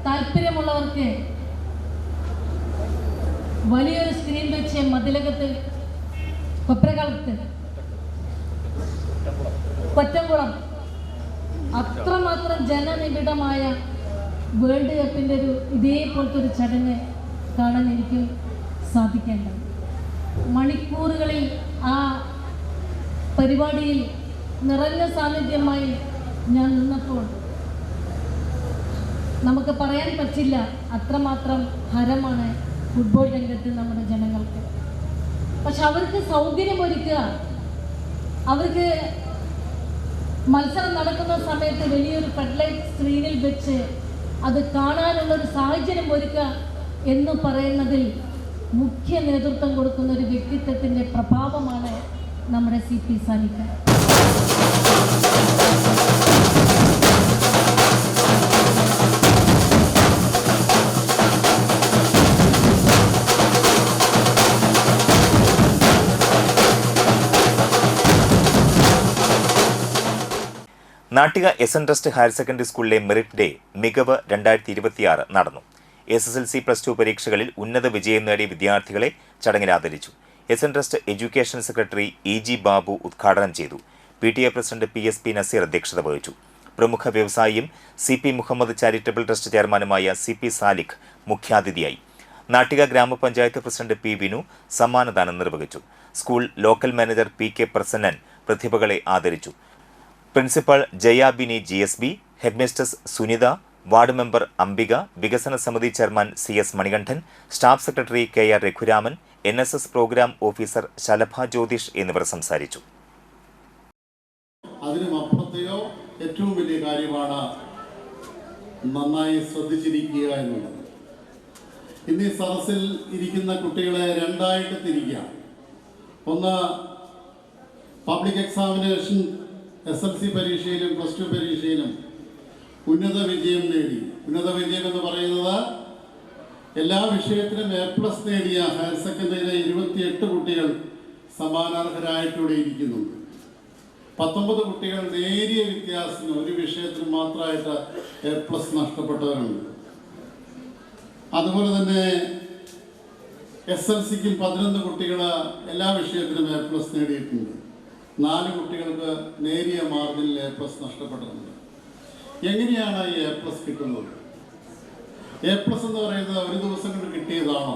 താല്പര്യമുള്ളവർക്ക് വലിയൊരു സ്ക്രീൻ വെച്ച് മതിലകത്ത്, കൊപ്രകാലത്ത്, കൊറ്റംകുളം അത്രമാത്രം ജനനിബിഡമായ വേൾഡ് കപ്പിൻ്റെ ഇതേപോലത്തെ ഒരു ചടങ്ങ് കാണാൻ എനിക്ക് സാധിക്കേണ്ടത്. മണിക്കൂറുകളിൽ ആ പരിപാടിയിൽ നിറഞ്ഞ സാന്നിധ്യമായി ഞാൻ നിന്നപ്പോൾ നമുക്ക് പറയാൻ പറ്റില്ല, അത്രമാത്രം ഹരമാണ് ഫുട്ബോൾ രംഗത്ത് നമ്മുടെ ജനങ്ങൾക്ക്. പക്ഷെ അവർക്ക് സൗകര്യമൊരുക്കുക, അവർക്ക് മത്സരം നടക്കുന്ന സമയത്ത് വലിയൊരു ഫ്ലഡ്ലൈറ്റ് സ്ക്രീനിൽ വെച്ച് അത് കാണാനുള്ളൊരു സാഹചര്യം ഒരുക്കുക എന്ന് പറയുന്നതിൽ മുഖ്യ നേതൃത്വം കൊടുക്കുന്ന ഒരു വ്യക്തിത്വത്തിൻ്റെ പ്രഭാവമാണ് നമ്മുടെ CP സാലിക്ക. Nattika S N trust higher secondary സ്കൂളിലെ മെറിറ്റ് ഡേ മികവ് 2026 നടന്നു. SSLC +2 പരീക്ഷകളിൽ ഉന്നത വിജയം നേടിയ വിദ്യാർത്ഥികളെ ചടങ്ങിൽ ആദരിച്ചു. S N trust education secretary EG Babu ഉദ്ഘാടനം ചെയ്തു. PTA പ്രസിഡന്റ് PSP നസീർ അധ്യക്ഷത വഹിച്ചു. പ്രമുഖ വ്യവസായിയും CP മുഹമ്മദ് ചാരിറ്റബിൾ ട്രസ്റ്റ് ചെയർമാനുമായ CP സാലിഖ് മുഖ്യാതിഥിയായി. നാട്ടിക ഗ്രാമപഞ്ചായത്ത് പ്രസിഡന്റ് P വിനു സമ്മാനദാനം നിർവഹിച്ചു. School local manager PK Prasannan പ്രതിഭകളെ ആദരിച്ചു. Principal Jayabini GSB, headmistress Sunitha, ward member Ambika, വികസന സമിതി chairman CS Manikandan, staff secretary KR Raghuraman, NSS programme officer Shalabha Jyothish എന്നിവർ സംസാരിച്ചു. അതിനുമപ്പുറത്തെയോ ഏറ്റവും വലിയ കാര്യമാണ് നന്നായി ശ്രദ്ധിച്ചിരിക്കുക എന്നുള്ളത്. ഇന്ന് ഈ സദസ്സിൽ ഇരിക്കുന്ന കുട്ടികളെ രണ്ടായിട്ട് തിരിക്കാം. ഒന്ന്, പബ്ലിക് എക്സാമിനേഷൻ SSLC പരീക്ഷയിലും +2 പരീക്ഷയിലും ഉന്നത വിജയം നേടി. ഉന്നത വിജയം എന്ന് പറയുന്നത് എല്ലാ വിഷയത്തിലും A+ നേടിയ ഹയർ സെക്കൻഡറിയിലെ 28 കുട്ടികൾ സമ്മാനാർഹരായിട്ടിവിടെ ഇരിക്കുന്നുണ്ട്. 19 കുട്ടികൾ നേരിയ വ്യത്യാസത്തിന് ഒരു വിഷയത്തിന് മാത്രമായിട്ട് A+ നഷ്ടപ്പെട്ടവരുണ്ട്. അതുപോലെ തന്നെ SSLCക്കും 11 കുട്ടികൾ എല്ലാ വിഷയത്തിലും A+ നേടിയിട്ടുണ്ട്. 4 കുട്ടികൾക്ക് നേരിയ മാർജിനിൽ A+ നഷ്ടപ്പെട്ടിട്ടുണ്ട്. എങ്ങനെയാണ് ഈ A+ കിട്ടുന്നത്? A+ എന്ന് പറയുന്നത് ഒരു ദിവസം കൊണ്ട് കിട്ടിയതാണോ?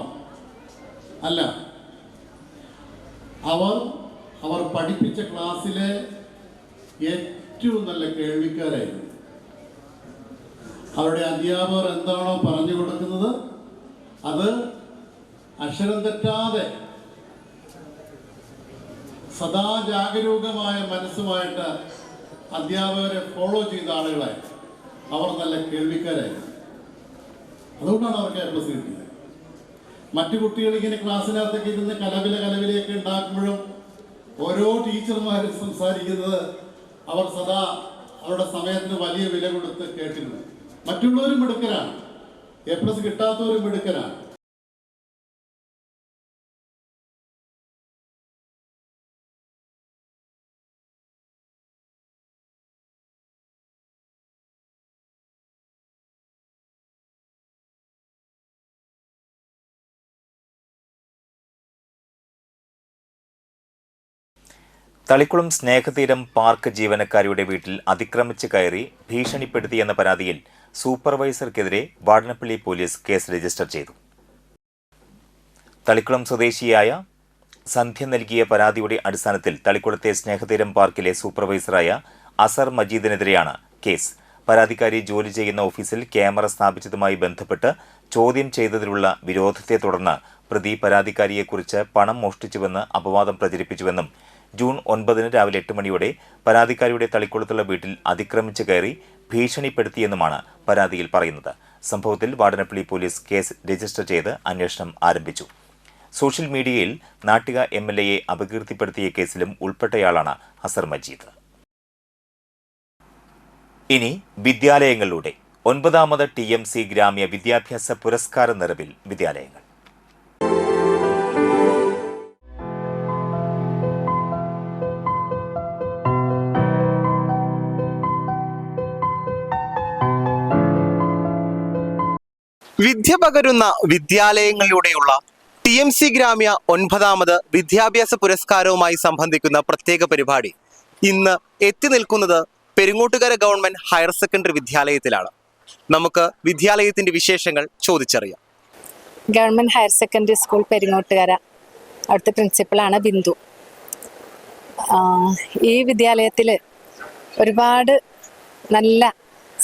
അല്ല. അവർ പഠിപ്പിച്ച ക്ലാസ്സിലെ ഏറ്റവും നല്ല കേൾവിക്കാരായിരുന്നു. അവരുടെ അധ്യാപകർ എന്താണോ പറഞ്ഞു കൊടുക്കുന്നത് അത് അക്ഷരം തെറ്റാതെ സദാ ജാഗരൂകമായ മനസ്സുമായിട്ട് അധ്യാപകരെ ഫോളോ ചെയ്ത ആളുകളായി അവർ നല്ല കേൾവിക്കാരായിരുന്നു. അതുകൊണ്ടാണ് അവർക്ക് A+ കിട്ടിയത്. മറ്റു കുട്ടികൾ ഇങ്ങനെ ക്ലാസ്സിനകത്തൊക്കെ ഇരുന്ന് കലവിലയൊക്കെ ഉണ്ടാക്കുമ്പോഴും ഓരോ ടീച്ചർമാരും സംസാരിക്കുന്നത് അവർ സദാ അവരുടെ സമയത്തിന് വലിയ വില കൊടുത്ത് കേട്ടിരുന്നു. മറ്റുള്ളവരും മിടുക്കരാണ്, A+ കിട്ടാത്തവരും മിടുക്കരാണ്. തളിക്കുളം സ്നേഹതീരം പാർക്ക് ജീവനക്കാരിയുടെ വീട്ടിൽ അതിക്രമിച്ച് കയറി ഭീഷണിപ്പെടുത്തിയെന്ന പരാതിയിൽ സൂപ്പർവൈസർക്കെതിരെ വാടനപ്പള്ളി പോലീസ് കേസ് രജിസ്റ്റർ ചെയ്തു. തളിക്കുളം സ്വദേശിയായ സന്ധ്യ നൽകിയ പരാതിയുടെ അടിസ്ഥാനത്തിൽ തളിക്കുളത്തെ സ്നേഹതീരം പാർക്കിലെ സൂപ്പർവൈസറായ അസർ മജീദിനെതിരെയാണ് കേസ്. പരാതിക്കാരി ജോലി ചെയ്യുന്ന ഓഫീസിൽ ക്യാമറ സ്ഥാപിച്ചതുമായി ബന്ധപ്പെട്ട് ചോദ്യം ചെയ്തതിലുള്ള വിരോധത്തെ തുടർന്ന് പ്രതി പരാതിക്കാരിയെക്കുറിച്ച് പണം മോഷ്ടിച്ചുവെന്ന് അപവാദം പ്രചരിപ്പിച്ചുവെന്നും ജൂൺ 9 രാവിലെ 8 മണിയോടെ പരാതിക്കാരിയുടെ തളിക്കുളത്തുള്ള വീട്ടിൽ അതിക്രമിച്ച് കയറി ഭീഷണിപ്പെടുത്തിയെന്നുമാണ് പരാതിയിൽ പറയുന്നത്. സംഭവത്തിൽ വാടനപ്പള്ളി പോലീസ് കേസ് രജിസ്റ്റർ ചെയ്ത് അന്വേഷണം ആരംഭിച്ചു. സോഷ്യൽ മീഡിയയിൽ നാട്ടിക MLA അപകീർത്തിപ്പെടുത്തിയ കേസിലും ഉൾപ്പെട്ടയാളാണ് അസർ മജീദ്. ഇനി വിദ്യാലയങ്ങളിലൂടെ 9ാമത് TMC ഗ്രാമ്യ വിദ്യാഭ്യാസ പുരസ്കാര നിറവിൽ വിദ്യാലയങ്ങൾ. വിദ്യ പകരുന്ന വിദ്യാലയങ്ങളിലൂടെയുള്ള TMC ഗ്രാമ്യ 9ാമത് വിദ്യാഭ്യാസ പുരസ്കാരവുമായി സംബന്ധിക്കുന്ന പ്രത്യേക പരിപാടി ഇന്ന് എത്തി നിൽക്കുന്നത് പെരിങ്ങോട്ടുകര ഗവൺമെന്റ് ഹയർ സെക്കൻഡറി വിദ്യാലയത്തിലാണ്. നമുക്ക് വിദ്യാലയത്തിന്റെ വിശേഷങ്ങൾ ചോദിച്ചറിയാം. Government higher secondary school Peringottukara, അവിടുത്തെ പ്രിൻസിപ്പളാണ് ബിന്ദു. ഈ വിദ്യാലയത്തിൽ ഒരുപാട് നല്ല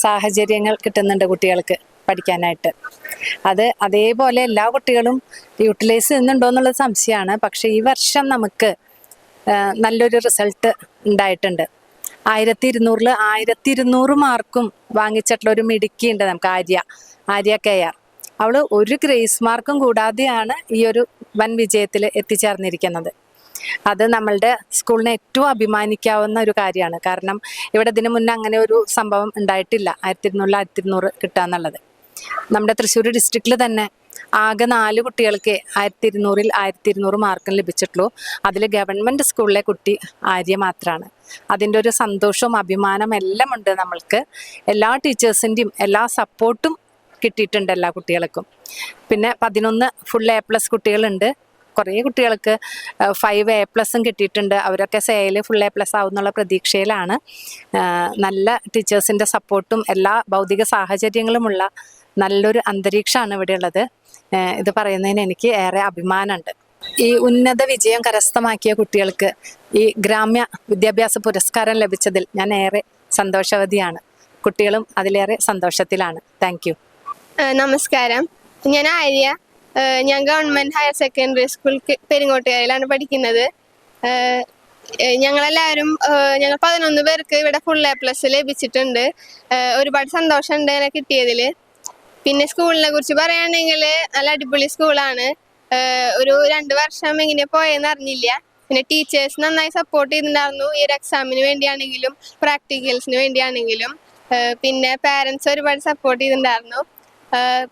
സാഹചര്യങ്ങൾ കിട്ടുന്നുണ്ട് കുട്ടികൾക്ക് പഠിക്കാനായിട്ട്. അതേപോലെ എല്ലാ കുട്ടികളും യൂട്ടിലൈസ് ചെയ്യുന്നുണ്ടോ എന്നുള്ളത് സംശയമാണ്. പക്ഷേ ഈ വർഷം നമുക്ക് നല്ലൊരു റിസൾട്ട് ഉണ്ടായിട്ടുണ്ട്. 1200-ൽ 1200 മാർക്കും വാങ്ങിച്ചിട്ടുള്ള ഒരു മിടുക്കിയുണ്ട് നമുക്ക്, ആര്യ KR. അവൾ ഒരു ഗ്രേസ് മാർക്കും കൂടാതെയാണ് ഈ ഒരു വൻ വിജയത്തിൽ എത്തിച്ചേർന്നിരിക്കുന്നത്. അത് നമ്മളുടെ സ്കൂളിന് ഏറ്റവും അഭിമാനിക്കാവുന്ന ഒരു കാര്യമാണ്. കാരണം ഇവിടെ ഇതിനു മുന്നേ അങ്ങനെ ഒരു സംഭവം ഉണ്ടായിട്ടില്ല, 1200 കിട്ടുക എന്നുള്ളത്. നമ്മുടെ തൃശ്ശൂർ ഡിസ്ട്രിക്റ്റിൽ തന്നെ ആകെ 4 കുട്ടികൾക്ക് 1200-ൽ 1200 മാർക്ക് ലഭിച്ചിട്ടുള്ളൂ. അതിൽ ഗവൺമെൻറ് സ്കൂളിലെ കുട്ടി ആര്യ മാത്രമാണ്. അതിൻ്റെ ഒരു സന്തോഷവും അഭിമാനം എല്ലാം ഉണ്ട് നമ്മൾക്ക്. എല്ലാ ടീച്ചേഴ്സിൻ്റെയും എല്ലാ സപ്പോർട്ടും കിട്ടിയിട്ടുണ്ട് എല്ലാ കുട്ടികൾക്കും. പിന്നെ 11 ഫുൾ A+ കുട്ടികളുണ്ട്. കുറേ കുട്ടികൾക്ക് 5 A+ കിട്ടിയിട്ടുണ്ട്. അവരൊക്കെ സേയിൽ ഫുൾ A+ ആവുന്നുള്ള പ്രതീക്ഷയിലാണ്. നല്ല ടീച്ചേഴ്സിൻ്റെ സപ്പോർട്ടും എല്ലാ ഭൗതിക സാഹചര്യങ്ങളുമുള്ള നല്ലൊരു അന്തരീക്ഷമാണ് ഇവിടെ ഉള്ളത്. ഇത് പറയുന്നതിന് എനിക്ക് ഏറെ അഭിമാനമുണ്ട്. ഈ ഉന്നത വിജയം കരസ്ഥമാക്കിയ കുട്ടികൾക്ക് ഈ ഗ്രാമ്യ വിദ്യാഭ്യാസ പുരസ്കാരം ലഭിച്ചതിൽ ഞാൻ ഏറെ സന്തോഷവതിയാണ്. കുട്ടികളും അതിലേറെ സന്തോഷത്തിലാണ്. Thank you. നമസ്കാരം, ഞാൻ ആര്യ. ഞാൻ ഗവൺമെൻറ് ഹയർ സെക്കൻഡറി സ്കൂൾ പെരിങ്ങോട്ടുകരയിലാണ് പഠിക്കുന്നത്. ഞങ്ങളെല്ലാവരും ഞങ്ങൾ 11 പേർക്ക് ഇവിടെ ഫുൾ A+ ലഭിച്ചിട്ടുണ്ട്. ഒരുപാട് സന്തോഷമുണ്ട് എന്നെ കിട്ടിയതിൽ. പിന്നെ സ്കൂളിനെ കുറിച്ച് പറയുകയാണെങ്കിൽ നല്ല അടിപൊളി സ്കൂളാണ്. ഒരു 2 വർഷം എങ്ങനെ പോയെന്ന് അറിഞ്ഞില്ല. പിന്നെ ടീച്ചേഴ്സ് നന്നായി സപ്പോർട്ട് ചെയ്തിട്ടുണ്ടായിരുന്നു, ഈ ഒരു എക്സാമിന് വേണ്ടിയാണെങ്കിലും പ്രാക്ടിക്കൽസിന് വേണ്ടിയാണെങ്കിലും. പിന്നെ പാരൻസ് ഒരുപാട് സപ്പോർട്ട് ചെയ്തിട്ടുണ്ടായിരുന്നു.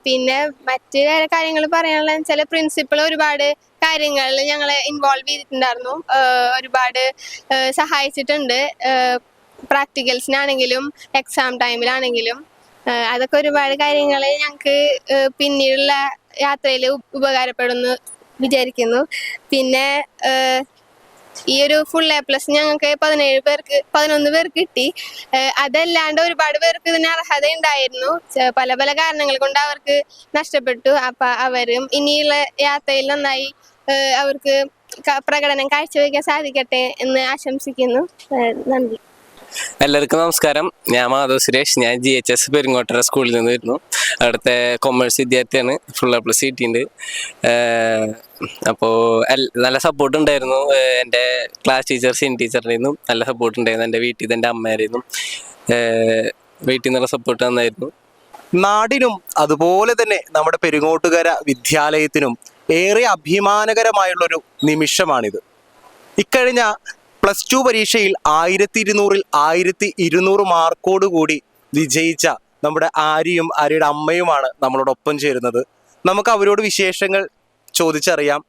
പിന്നെ മറ്റ് കാര്യങ്ങൾ പറയാനുള്ളത് വെച്ചാൽ പ്രിൻസിപ്പൾ ഒരുപാട് കാര്യങ്ങളിൽ ഞങ്ങളെ ഇൻവോൾവ് ചെയ്തിട്ടുണ്ടായിരുന്നു, ഒരുപാട് സഹായിച്ചിട്ടുണ്ട്. പ്രാക്ടിക്കൽസിനാണെങ്കിലും എക്സാം ടൈമിലാണെങ്കിലും അതൊക്കെ ഒരുപാട് കാര്യങ്ങൾ ഞങ്ങൾക്ക് പിന്നീടുള്ള യാത്രയിൽ ഉപകാരപ്പെടുമെന്ന് വിചാരിക്കുന്നു. പിന്നെ ഈ ഒരു ഫുൾ A+ ഞങ്ങൾക്ക് 11 പേർക്ക് കിട്ടി. അതല്ലാണ്ട് ഒരുപാട് പേർക്ക് ഇതിന് അർഹത ഉണ്ടായിരുന്നു. പല പല കാരണങ്ങൾ കൊണ്ട് അവർക്ക് നഷ്ടപ്പെട്ടു. അപ്പം അവരും ഇനിയുള്ള യാത്രയിൽ നന്നായി അവർക്ക് പ്രകടനം കാഴ്ചവെക്കാൻ സാധിക്കട്ടെ എന്ന് ആശംസിക്കുന്നു. നന്ദി. എല്ലാവർക്കും നമസ്കാരം. ഞാൻ മാധവ് സുരേഷ്. ഞാൻ GHS പെരിങ്ങോട്ടര സ്കൂളിൽ നിന്ന് വരുന്നു. അവിടുത്തെ കൊമേഴ്സ് വിദ്യാർത്ഥിയാണ്. ഫുൾ A+ കിട്ടിയിട്ടുണ്ട്. അപ്പോൾ നല്ല സപ്പോർട്ട് ഉണ്ടായിരുന്നു. എൻ്റെ ക്ലാസ് ടീച്ചർ സിൻ ടീച്ചറിൻ്റെ നിന്നും നല്ല സപ്പോർട്ട് ഉണ്ടായിരുന്നു. എൻ്റെ വീട്ടിൽ നിന്ന് എൻ്റെ അമ്മയുടെ നിന്നും വീട്ടിൽ നിന്നുള്ള സപ്പോർട്ട് നന്നായിരുന്നു. നാടിനും അതുപോലെ തന്നെ നമ്മുടെ പെരിങ്ങോട്ടുകര വിദ്യാലയത്തിനും ഏറെ അഭിമാനകരമായുള്ളൊരു നിമിഷമാണിത്. ഇക്കഴിഞ്ഞ +2 പരീക്ഷയിൽ 1200-ൽ 1200 മാർക്കോടുകൂടി വിജയിച്ച നമ്മുടെ ആര്യയും ആര്യയുടെ അമ്മയുമാണ് നമ്മളോടൊപ്പം ചേരുന്നത്. നമുക്ക് അവരോട് വിശേഷങ്ങൾ ചോദിച്ചറിയാം.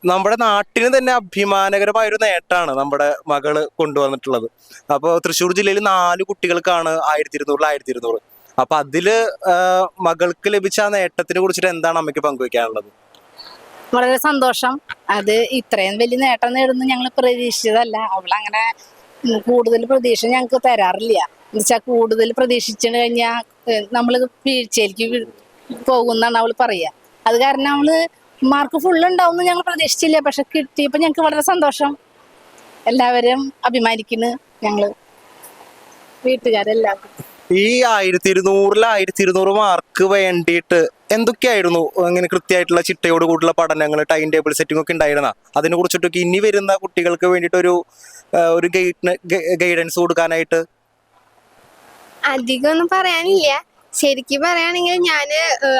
നമ്മുടെ നാട്ടിന് തന്നെ അഭിമാനകരമായൊരു നേട്ടമാണ് നമ്മുടെ മകള് കൊണ്ടുവന്നിട്ടുള്ളത്. അപ്പോൾ തൃശ്ശൂർ ജില്ലയിൽ 4 കുട്ടികൾക്കാണ് 1200-ൽ 1200. അപ്പൊ അതില് മകൾക്ക് ലഭിച്ച ആ നേട്ടത്തിനെ കുറിച്ചിട്ട് എന്താണ് അമ്മയ്ക്ക് പങ്കുവയ്ക്കാനുള്ളത്? വളരെ സന്തോഷം. അത് ഇത്രയും വലിയ നേട്ടം നേടുന്നു ഞങ്ങൾ പ്രതീക്ഷിച്ചതല്ല. അവളങ്ങനെ കൂടുതൽ പ്രതീക്ഷ ഞങ്ങൾക്ക് തരാറില്ല. എന്നുവെച്ചാൽ കൂടുതൽ പ്രതീക്ഷിച്ചു കഴിഞ്ഞാൽ നമ്മൾ വീഴ്ചയിലേക്ക് പോകുന്നാണ് അവൾ പറയുക. അത് കാരണം അവള് മാർക്ക് ഫുള്ള് ഉണ്ടാവും ഞങ്ങൾ പ്രതീക്ഷിച്ചില്ല. പക്ഷെ കിട്ടിയപ്പോൾ ഞങ്ങൾക്ക് വളരെ സന്തോഷം. എല്ലാവരും അഭിമാനിക്കുന്നു ഞങ്ങൾ വീട്ടുകാരെല്ലാവരും. ഈ 1200-ൽ 1200 മാർക്ക് വേണ്ടിയിട്ട് എന്തൊക്കെയായിരുന്നു അങ്ങനെ കൃത്യമായിട്ടുള്ള ചിട്ടയോട് കൂടിയുള്ള പഠനങ്ങൾ, ടൈം ടേബിൾ സെറ്റിംഗ് ഒക്കെ ഉണ്ടായിരുന്ന? അതിനെ കുറിച്ചിട്ടൊക്കെ ഇനി വരുന്ന കുട്ടികൾക്ക് വേണ്ടിയിട്ടൊരു ഗൈഡൻസ് കൊടുക്കാനായിട്ട് അധികമൊന്നും പറയാനില്ല. ശരിക്കും പറയുകയാണെങ്കിൽ ഞാൻ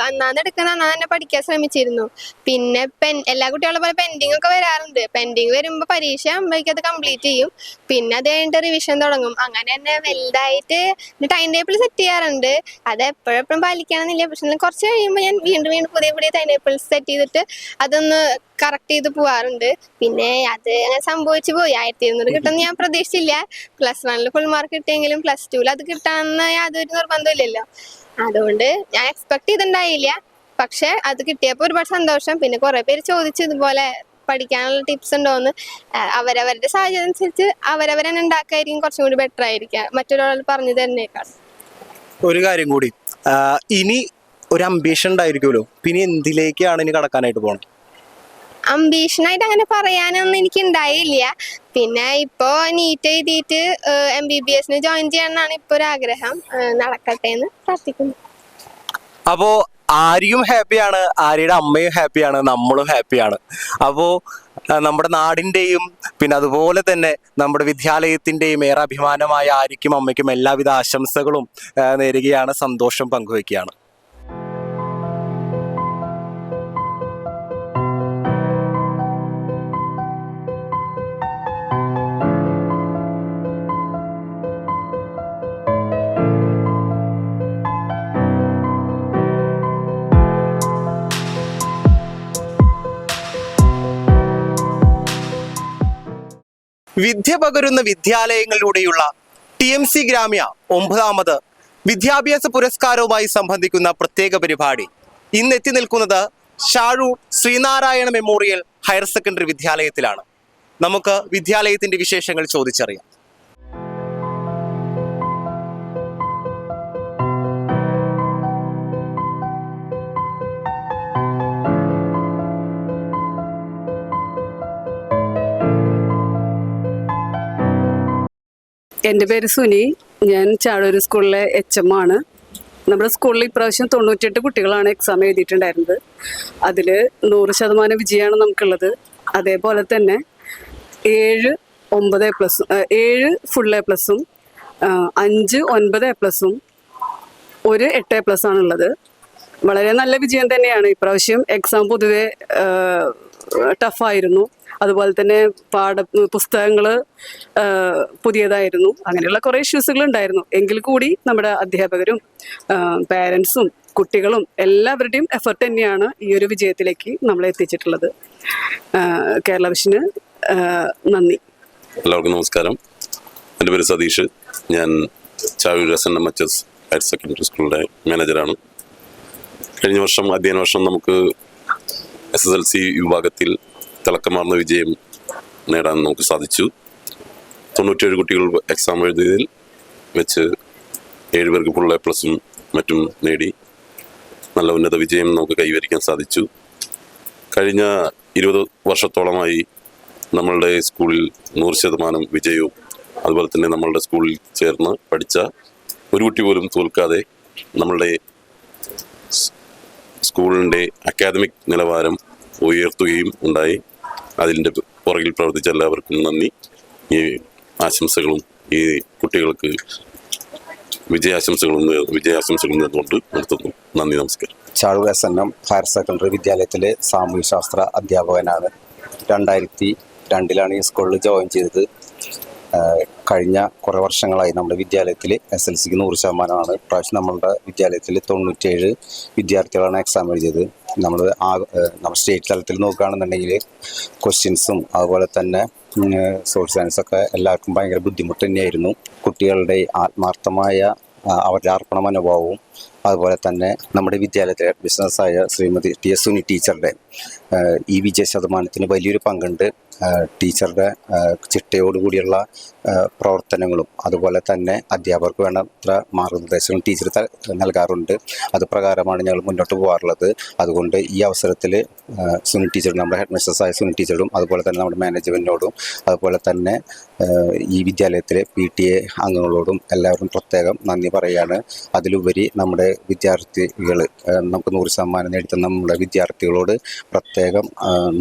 അന്നാന്ന് തന്നെ പഠിക്കാൻ ശ്രമിച്ചിരുന്നു. പിന്നെ എല്ലാ കുട്ടികളെ പോലെ പെൻഡിങ് ഒക്കെ വരാറുണ്ട്. പെൻഡിങ് വരുമ്പോൾ പരീക്ഷ ആകുമ്പോഴേക്കും അത് കംപ്ലീറ്റ് ചെയ്യും. പിന്നെ അത് കഴിഞ്ഞിട്ട് റിവിഷൻ തുടങ്ങും. അങ്ങനെ തന്നെ വലുതായിട്ട് ടൈം ടേബിൾ സെറ്റ് ചെയ്യാറുണ്ട്. അത് എപ്പോഴെപ്പോഴും പാലിക്കണമെന്നില്ല. പക്ഷെ കുറച്ച് കഴിയുമ്പോൾ ഞാൻ വീണ്ടും പുതിയ ടൈം ടേബിൾ സെറ്റ് ചെയ്തിട്ട് അതൊന്ന് കറക്റ്റ് ചെയ്ത് പോവാറുണ്ട്. പിന്നെ അത് അങ്ങനെ സംഭവിച്ചു പോയി. 1200 കിട്ടുമെന്ന് ഞാൻ പ്രതീക്ഷിച്ചില്ല. +1-ൽ ഫുൾ മാർക്ക് കിട്ടിയെങ്കിലും +2-ൽ അത് കിട്ടാമെന്ന് യാതൊരു നിർബന്ധമില്ലല്ലോ. അതുകൊണ്ട് ഞാൻ എക്സ്പെക്ട് ചെയ്തിട്ടുണ്ടായില്ല. പക്ഷെ അത് കിട്ടിയപ്പോൾ ഒരുപാട് സന്തോഷം. പിന്നെ കുറെ പേര് ചോദിച്ചു ഇതുപോലെ പഠിക്കാനുള്ള ടിപ്സ് ഉണ്ടോയെന്ന്. അവരവരുടെ സാഹചര്യം അനുസരിച്ച് അവരവരെന്നെ ഉണ്ടാക്കായിരിക്കും കുറച്ചും കൂടി ബെറ്റർ ആയിരിക്കാം മറ്റൊരാൾ പറഞ്ഞു തരുന്നേക്കാൾ. ഒരു കാര്യം കൂടി, ഇനി ഒരു അംബീഷൻ ഉണ്ടായിരിക്കുമല്ലോ, പിന്നെ എന്തിലേക്കാണ് ഇനി കടക്കാനായിട്ട് പോകണം? അംബീഷനായിട്ട് അങ്ങനെ പറയാനൊന്നും എനിക്ക് ഉണ്ടായില്ല. പിന്നെ ഇപ്പോൾ നീറ്റ് എഴുതിയിട്ട് MBBS ജോയിൻ ചെയ്യാനാണ് ഇപ്പോൾ ഒരു ആഗ്രഹം. നടക്കട്ടെ എന്ന് പ്രാർത്ഥിക്കുന്നു. അപ്പോ ആര്യയും ഹാപ്പിയാണ്, ആര്യയുടെ അമ്മയും ഹാപ്പിയാണ്, നമ്മളും ഹാപ്പിയാണ്. അപ്പോൾ നമ്മുടെ നാടിൻ്റെയും പിന്നെ അതുപോലെ തന്നെ നമ്മുടെ വിദ്യാലയത്തിൻ്റെയും ഏറെ അഭിമാനമായ ആര്യയ്ക്കും അമ്മയ്ക്കും എല്ലാവിധ ആശംസകളും നേരുകയാണ്, സന്തോഷം പങ്കുവയ്ക്കുകയാണ്. വിദ്യ പകരുന്ന വിദ്യാലയങ്ങളിലൂടെയുള്ള TMC ഗ്രാമ്യ 9ാമത് വിദ്യാഭ്യാസ പുരസ്കാരവുമായി സംബന്ധിക്കുന്ന പ്രത്യേക പരിപാടി ഇന്ന് എത്തി നിൽക്കുന്നത് ഷാഴൂർ ശ്രീനാരായണ മെമ്മോറിയൽ ഹയർ സെക്കൻഡറി വിദ്യാലയത്തിലാണ്. നമുക്ക് വിദ്യാലയത്തിന്റെ വിശേഷങ്ങൾ ചോദിച്ചറിയാം. എൻ്റെ പേര് സുനി. ഞാൻ ചാഴൂർ സ്കൂളിലെ HM ആണ്. നമ്മുടെ സ്കൂളിൽ ഇപ്രാവശ്യം 98 കുട്ടികളാണ് എക്സാം എഴുതിയിട്ടുണ്ടായിരുന്നത്. അതിൽ 100% വിജയമാണ് നമുക്കുള്ളത്. അതേപോലെ തന്നെ 7 ഫുൾ A+, 5 9 A+, 1 8 A+ ആണുള്ളത്. വളരെ നല്ല വിജയം തന്നെയാണ്. ഇപ്രാവശ്യം എക്സാം പൊതുവെ ടഫായിരുന്നു. അതുപോലെ തന്നെ പുസ്തകങ്ങൾ പുതിയതായിരുന്നു. അങ്ങനെയുള്ള കുറേ ഇഷ്യൂസുകൾ ഉണ്ടായിരുന്നു. എങ്കിൽ കൂടി നമ്മുടെ അധ്യാപകരും പാരൻസും കുട്ടികളും എല്ലാവരുടെയും എഫർട്ട് തന്നെയാണ് ഈ ഒരു വിജയത്തിലേക്ക് നമ്മളെ എത്തിച്ചിട്ടുള്ളത്. കേരള വിഷന് നന്ദി. എല്ലാവർക്കും നമസ്കാരം. എൻ്റെ പേര് സതീഷ്. ഞാൻ ചാഴൂർ SNMHS ഹയർ സെക്കൻഡറി സ്കൂളിൻ്റെ മാനേജറാണ്. കഴിഞ്ഞ വർഷം അധ്യയന വർഷം നമുക്ക് SSLC വിഭാഗത്തിൽ തിളക്കമാർന്ന വിജയം നേടാൻ നമുക്ക് സാധിച്ചു. 97 കുട്ടികൾ എക്സാം എഴുതിയതിൽ വെച്ച് 7 പേർക്ക് ഫുൾ A+ഉം മറ്റും നേടി നല്ല ഉന്നത വിജയം നമുക്ക് കൈവരിക്കാൻ സാധിച്ചു. കഴിഞ്ഞ 20 വർഷത്തോളമായി നമ്മളുടെ സ്കൂളിൽ 100% വിജയവും അതുപോലെ തന്നെ നമ്മളുടെ സ്കൂളിൽ ചേർന്ന് പഠിച്ച ഒരു കുട്ടി പോലും തോൽക്കാതെ നമ്മളുടെ സ്കൂളിൻ്റെ അക്കാദമിക് നിലവാരം ഉയർത്തുകയും ഉണ്ടായി. അതിൻ്റെ പുറകിൽ പ്രവർത്തിച്ച എല്ലാവർക്കും നന്ദി. ഈ ആശംസകളും ഈ കുട്ടികൾക്ക് വിജയാശംസകളും നേർന്നുകൊണ്ട് നിർത്തുന്നു. നന്ദി, നമസ്കാരം. ചാഴൂർ SNM ഹയർ സെക്കൻഡറി വിദ്യാലയത്തിലെ സാമൂഹ്യശാസ്ത്ര അധ്യാപകനാണ്. 2002 ഈ സ്കൂളിൽ ജോയിൻ ചെയ്തത്. കഴിഞ്ഞ കുറേ വർഷങ്ങളായി നമ്മുടെ വിദ്യാലയത്തിൽ SSLCക്ക് 100%. പ്രാവശ്യം നമ്മളുടെ വിദ്യാലയത്തിൽ 97 വിദ്യാർത്ഥികളാണ് എക്സാം എഴുതിയത്. നമ്മുടെ സ്റ്റേറ്റ് തലത്തിൽ നോക്കുകയാണെന്നുണ്ടെങ്കിൽ ക്വസ്റ്റ്യൻസും അതുപോലെ തന്നെ സോഷ്യൽ സയൻസൊക്കെ എല്ലാവർക്കും ഭയങ്കര ബുദ്ധിമുട്ട് തന്നെയായിരുന്നു. കുട്ടികളുടെ ആത്മാർത്ഥമായ അവരുടെ അർപ്പണ മനോഭാവവും അതുപോലെ തന്നെ നമ്മുടെ വിദ്യാലയത്തിലെ ബിസിനസ്സായ ശ്രീമതി TS സുനി ടീച്ചറുടെ ഈ വിജയ ശതമാനത്തിന് വലിയൊരു പങ്കുണ്ട്. ടീച്ചറുടെ ചിട്ടയോടുകൂടിയുള്ള പ്രവർത്തനങ്ങളും അതുപോലെ തന്നെ അധ്യാപകർക്ക് വേണ്ടത്ര മാർഗനിർദ്ദേശങ്ങളും ടീച്ചർ നൽകാറുണ്ട്. അത് പ്രകാരമാണ് ഞങ്ങൾ മുന്നോട്ട് പോകാറുള്ളത്. അതുകൊണ്ട് ഈ അവസരത്തിൽ സുനി ടീച്ചറും നമ്മുടെ ഹെഡ് മിസ്ട്രസ്സായ സുനി ടീച്ചറും അതുപോലെ തന്നെ നമ്മുടെ മാനേജ്മെൻറ്റിനോടും അതുപോലെ തന്നെ ഈ വിദ്യാലയത്തിലെ PTA അംഗങ്ങളോടും എല്ലാവരും പ്രത്യേകം നന്ദി പറയുകയാണ്. അതിലുപരി നമ്മുടെ വിദ്യാർത്ഥികൾ നമുക്ക് 100% നേടിത്തന്ന നമ്മുടെ വിദ്യാർത്ഥികളോട് പ്രത്യേകം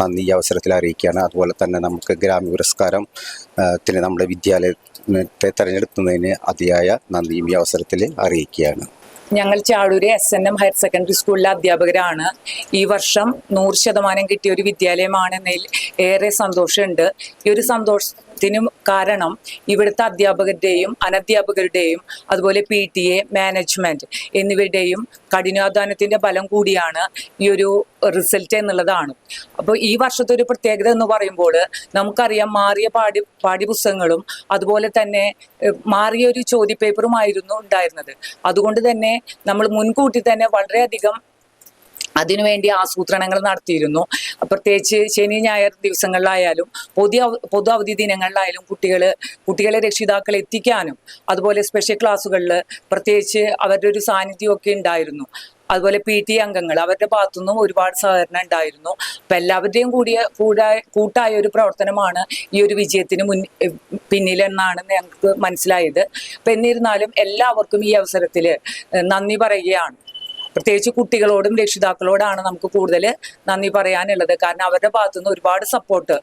നന്ദി ഈ അവസരത്തിൽ അറിയിക്കുകയാണ്. അതുപോലെ തന്നെ നമുക്ക് ഗ്രാമ്യ പുരസ്കാരത്തിന് നമ്മുടെ വിദ്യാലയത്തെ തിരഞ്ഞെടുക്കുന്നതിന് അതിയായ നന്ദിയും ഈ അവസരത്തിൽ അറിയിക്കുകയാണ്. ഞങ്ങൾ ചാഴൂർ SNM ഹയർ സെക്കൻഡറി സ്കൂളിലെ അധ്യാപകരാണ്. ഈ വർഷം 100% കിട്ടിയ ഒരു വിദ്യാലയമാണെന്നതിൽ ഏറെ സന്തോഷമുണ്ട്. ഈ ഒരു സന്തോഷത്തിന് കാരണം ഇവിടുത്തെ അധ്യാപകരുടെയും അനധ്യാപകരുടെയും അതുപോലെ PTA മാനേജ്മെൻറ്റ് എന്നിവരുടെയും കഠിനാധ്വാനത്തിൻ്റെ ഫലം കൂടിയാണ് ഈ ഒരു റിസൾട്ട് എന്നുള്ളതാണ്. അപ്പോൾ ഈ വർഷത്തെ ഒരു പ്രത്യേകത എന്ന് പറയുമ്പോൾ നമുക്കറിയാം മാറിയ പാഠ്യപുസ്തകങ്ങളും അതുപോലെ തന്നെ മാറിയ ഒരു ചോദ്യപേപ്പറുമായിരുന്നു ഉണ്ടായിരുന്നത്. അതുകൊണ്ട് തന്നെ നമ്മൾ മുൻകൂട്ടി തന്നെ വളരെയധികം അതിനുവേണ്ടി ആസൂത്രണങ്ങൾ നടത്തിയിരുന്നു. പ്രത്യേകിച്ച് ശനി ഞായർ ദിവസങ്ങളിലായാലും പൊതു അവധി ദിനങ്ങളിലായാലും കുട്ടികളെ രക്ഷിതാക്കളെ എത്തിക്കാനും അതുപോലെ സ്പെഷ്യൽ ക്ലാസ്സുകളിൽ പ്രത്യേകിച്ച് അവരുടെ ഒരു സാന്നിധ്യമൊക്കെ ഉണ്ടായിരുന്നു. അതുപോലെ PTA അംഗങ്ങൾ അവരുടെ ഭാഗത്തുനിന്നും ഒരുപാട് സഹകരണം ഉണ്ടായിരുന്നു. അപ്പം എല്ലാവരുടെയും കൂട്ടായ ഒരു പ്രവർത്തനമാണ് ഈ ഒരു വിജയത്തിന് പിന്നിലെന്നാണ് ഞങ്ങൾക്ക് മനസ്സിലായത്. അപ്പം എന്നിരുന്നാലും എല്ലാവർക്കും ഈ അവസരത്തിൽ നന്ദി പറയുകയാണ്. പ്രത്യേകിച്ച് കുട്ടികളോടും രക്ഷിതാക്കളോടാണ് നമുക്ക് കൂടുതൽ നന്ദി പറയാനുള്ളത്. കാരണം അവരുടെ ഭാഗത്തുനിന്ന് ഒരുപാട് സപ്പോർട്ട്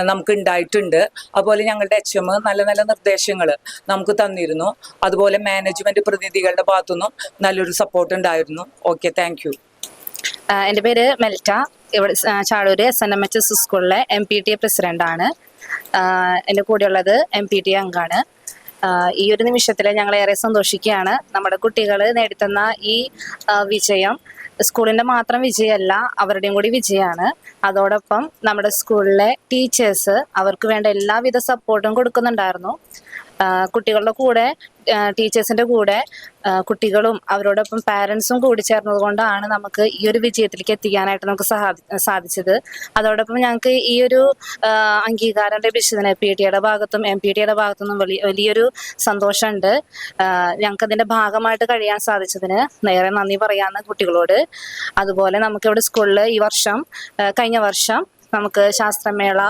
നമുക്ക് ഉണ്ടായിട്ടുണ്ട്. അതുപോലെ ഞങ്ങളുടെ HM നല്ല നല്ല നിർദ്ദേശങ്ങൾ നമുക്ക് തന്നിരുന്നു. അതുപോലെ മാനേജ്മെന്റ് പ്രതിനിധികളുടെ ഭാഗത്തുനിന്നും നല്ലൊരു സപ്പോർട്ട് ഉണ്ടായിരുന്നു. Okay, thank you. എൻ്റെ പേര് മെൽറ്റ. ഇവിടെ ചാഴൂർ SNMHS സ്കൂളിലെ MPTA പ്രസിഡൻ്റാണ്. എൻ്റെ കൂടെയുള്ളത് MPTA അംഗമാണ്. ഈ ഒരു നിമിഷത്തിൽ ഞങ്ങൾ ഏറെ സന്തോഷിക്കുകയാണ്. നമ്മുടെ കുട്ടികൾ നേടിത്തന്ന ഈ വിജയം സ്കൂളിൻ്റെ മാത്രം വിജയമല്ല, അവരുടെയും കൂടി വിജയമാണ്. അതോടൊപ്പം നമ്മുടെ സ്കൂളിലെ ടീച്ചേഴ്സ് അവർക്ക് വേണ്ട എല്ലാവിധ സപ്പോർട്ടും കൊടുക്കുന്നുണ്ടായിരുന്നു. കുട്ടികളുടെ കൂടെ, ടീച്ചേഴ്സിൻ്റെ കൂടെ കുട്ടികളും അവരോടൊപ്പം പാരൻസും കൂടി ചേർന്നത് കൊണ്ടാണ് നമുക്ക് ഈ ഒരു വിജയത്തിലേക്ക് എത്തിക്കാനായിട്ട് നമുക്ക് സാധിച്ചത്. അതോടൊപ്പം ഞങ്ങൾക്ക് ഈ ഒരു അംഗീകാരം ലഭിച്ചതിന് PTAയുടെ ഭാഗത്തും MPTയുടെ ഭാഗത്തുനിന്നും വലിയൊരു സന്തോഷമുണ്ട്. ഞങ്ങൾക്കതിൻ്റെ ഭാഗമായിട്ട് കഴിയാൻ സാധിച്ചതിന് നേരെ നന്ദി പറയാമെന്ന് കുട്ടികളോട്. അതുപോലെ നമുക്കിവിടെ സ്കൂളിൽ കഴിഞ്ഞ വർഷം നമുക്ക് ശാസ്ത്രമേള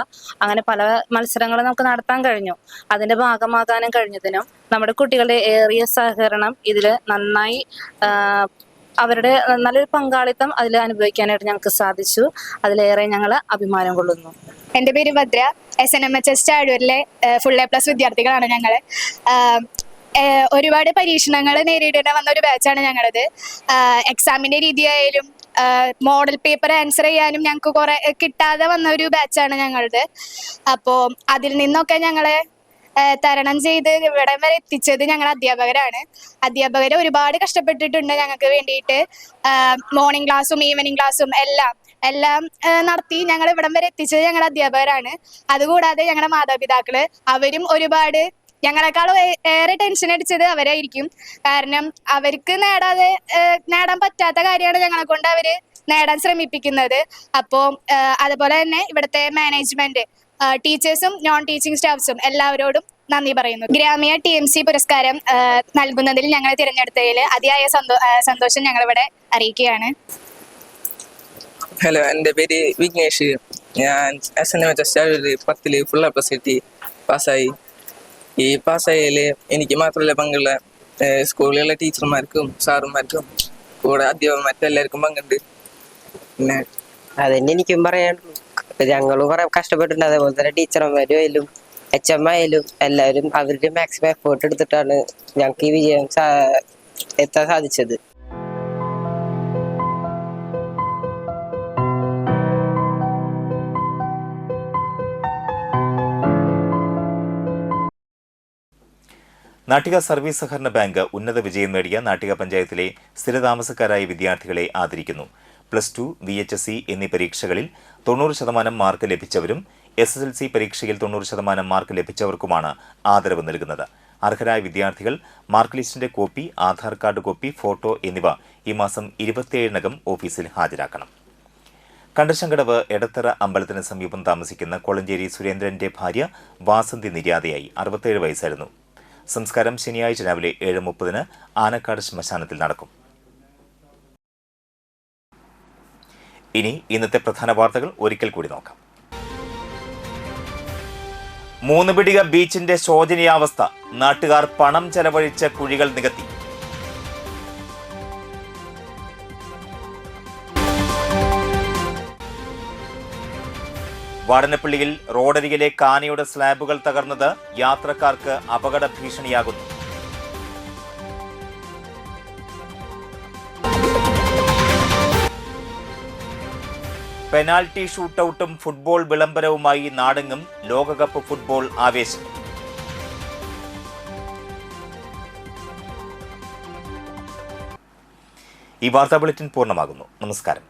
അങ്ങനെ പല മത്സരങ്ങൾ നമുക്ക് നടത്താൻ കഴിഞ്ഞു. അതിൻ്റെ ഭാഗമാകാനും കഴിഞ്ഞതിനും നമ്മുടെ കുട്ടികളുടെ ഏറിയ സഹകരണം ഇതിൽ നന്നായി, അവരുടെ നല്ലൊരു പങ്കാളിത്തം അതിൽ അനുഭവിക്കാനായിട്ട് ഞങ്ങൾക്ക് സാധിച്ചു. അതിലേറെ ഞങ്ങൾ അഭിമാനം കൊള്ളുന്നു. എൻ്റെ പേര് ഭദ്ര. SNMHS ചാഴൂരിലെ full A+ വിദ്യാർത്ഥികളാണ് ഞങ്ങൾ. ഒരുപാട് പരീക്ഷണങ്ങൾ നേരിടേണ്ടി വന്ന ഒരു ബാച്ചാണ് ഞങ്ങളത്. എക്സാമിൻ്റെ രീതിയായാലും മോഡൽ പേപ്പർ ആൻസർ ചെയ്യാനും ഞങ്ങൾക്ക് കുറെ കിട്ടാതെ വന്ന ഒരു ബാച്ചാണ് ഞങ്ങളത്. അപ്പോൾ അതിൽ നിന്നൊക്കെ ഞങ്ങളെ തരണം ചെയ്ത് ഇവിടെ വരെ എത്തിച്ചത് ഞങ്ങൾ അധ്യാപകർ ഒരുപാട് കഷ്ടപ്പെട്ടിട്ടുണ്ട് ഞങ്ങൾക്ക് വേണ്ടിയിട്ട്. മോർണിംഗ് ക്ലാസ്സും ഈവനിങ് ക്ലാസ്സും എല്ലാം നടത്തി ഞങ്ങൾ ഇവിടം വരെ എത്തിച്ചത് ഞങ്ങൾ അധ്യാപകരാണ്. അതുകൂടാതെ ഞങ്ങളുടെ മാതാപിതാക്കള് അവരും ഒരുപാട് ഞങ്ങളെക്കാളും ഏറെ ടെൻഷൻ അടിച്ചത് അവരായിരിക്കും. കാരണം അവർക്ക് നേടാൻ പറ്റാത്ത കാര്യമാണ് ഞങ്ങളെ കൊണ്ട് അവര് നേടാൻ ശ്രമിപ്പിക്കുന്നത്. അപ്പോൾ അതുപോലെ തന്നെ ഇവിടുത്തെ മാനേജ്മെന്റ്, ടീച്ചേഴ്സും നോൺ ടീച്ചിങ് സ്റ്റാഫ്സും എല്ലാവരോടും നന്ദി പറയുന്നു. ഗ്രാമീയ TMC പുരസ്കാരം നൽകുന്നതിൽ ഞങ്ങളെ തിരഞ്ഞെടുത്തതിൽ അതിയായ സന്തോഷം ഞങ്ങളിവിടെ അറിയിക്കുകയാണ്. ഹലോ, എൻ്റെ പേര് വിഘ്നേഷ്. ഞാൻ SNMHS 10ൽ full A+ പാസ്സായി. ഈ പാസ്സായതിൽ എനിക്ക് മാത്രമല്ല പങ്കുള്ള, സ്കൂളിലുള്ള ടീച്ചർമാർക്കും സാറുമാർക്കും കൂടെ അധ്യാപകന്മാർക്കും എല്ലാവർക്കും പങ്കുണ്ട്. പിന്നെ അതന്നെ എനിക്കും പറയാനുള്ളൂ. ഞങ്ങളും കുറെ കഷ്ടപ്പെട്ടിട്ടുണ്ട്. അതേപോലെ തന്നെ ടീച്ചർമാരും ആയാലും HM ആയാലും എല്ലാവരും അവരുടെ മാക്സിമം എഫേർട്ട് എടുത്തിട്ടാണ് ഞങ്ങൾക്ക് ഈ വിജയം എത്താൻ സാധിച്ചത്. നാട്ടിക സർവീസ് സഹകരണ ബാങ്ക് ഉന്നത വിജയം നേടിയ നാട്ടിക പഞ്ചായത്തിലെ സ്ഥിരതാമസക്കാരായ വിദ്യാർത്ഥികളെ ആദരിക്കുന്നു. +2, VHSC എന്നീ പരീക്ഷകളിൽ 90% മാർക്ക് ലഭിച്ചവരും SSLC പരീക്ഷയിൽ 90% മാർക്ക് ലഭിച്ചവർക്കുമാണ് ആദരവ് നൽകുന്നത്. അർഹരായ വിദ്യാർത്ഥികൾ മാർക്ക് ലിസ്റ്റിന്റെ copy, Aadhaar card copy, photo എന്നിവ ഈ മാസം 27-നകം ഓഫീസിൽ ഹാജരാക്കണം. കണ്ടശങ്കടവ് എടത്തറ അമ്പലത്തിന് സമീപം താമസിക്കുന്ന കൊളഞ്ചേരി സുരേന്ദ്രന്റെ ഭാര്യ വാസന്തി നിര്യാതയായി. 67 വയസ്സായിരുന്നു. സംസ്കാരം ശനിയാഴ്ച രാവിലെ 7:30 ആനക്കാട് ശ്മശാനത്തിൽ നടക്കും. ഇനി ഇന്നത്തെ പ്രധാന വാർത്തകൾ ഒരിക്കൽ കൂടി നോക്കാം. മൂന്നുപിടിക ബീച്ചിന്റെ ശോചനീയാവസ്ഥ. നാട്ടുകാർ പണം ചെലവഴിച്ച കുഴികൾ നികത്തി. വാടനപ്പള്ളിയിൽ റോഡരികിലെ കാനയുടെ സ്ലാബുകൾ തകർന്നത് യാത്രക്കാർക്ക് അപകട ഭീഷണിയാകുന്നു. പെനാൽറ്റി ഷൂട്ടൌട്ടും ഫുട്ബോൾ വിളംബരവുമായി നാടെങ്ങും ലോകകപ്പ് ഫുട്ബോൾ ആവേശം. ഈ വാർത്താ ബുള്ളറ്റിൻ പൂർണ്ണമാകുന്നു. നമസ്കാരം.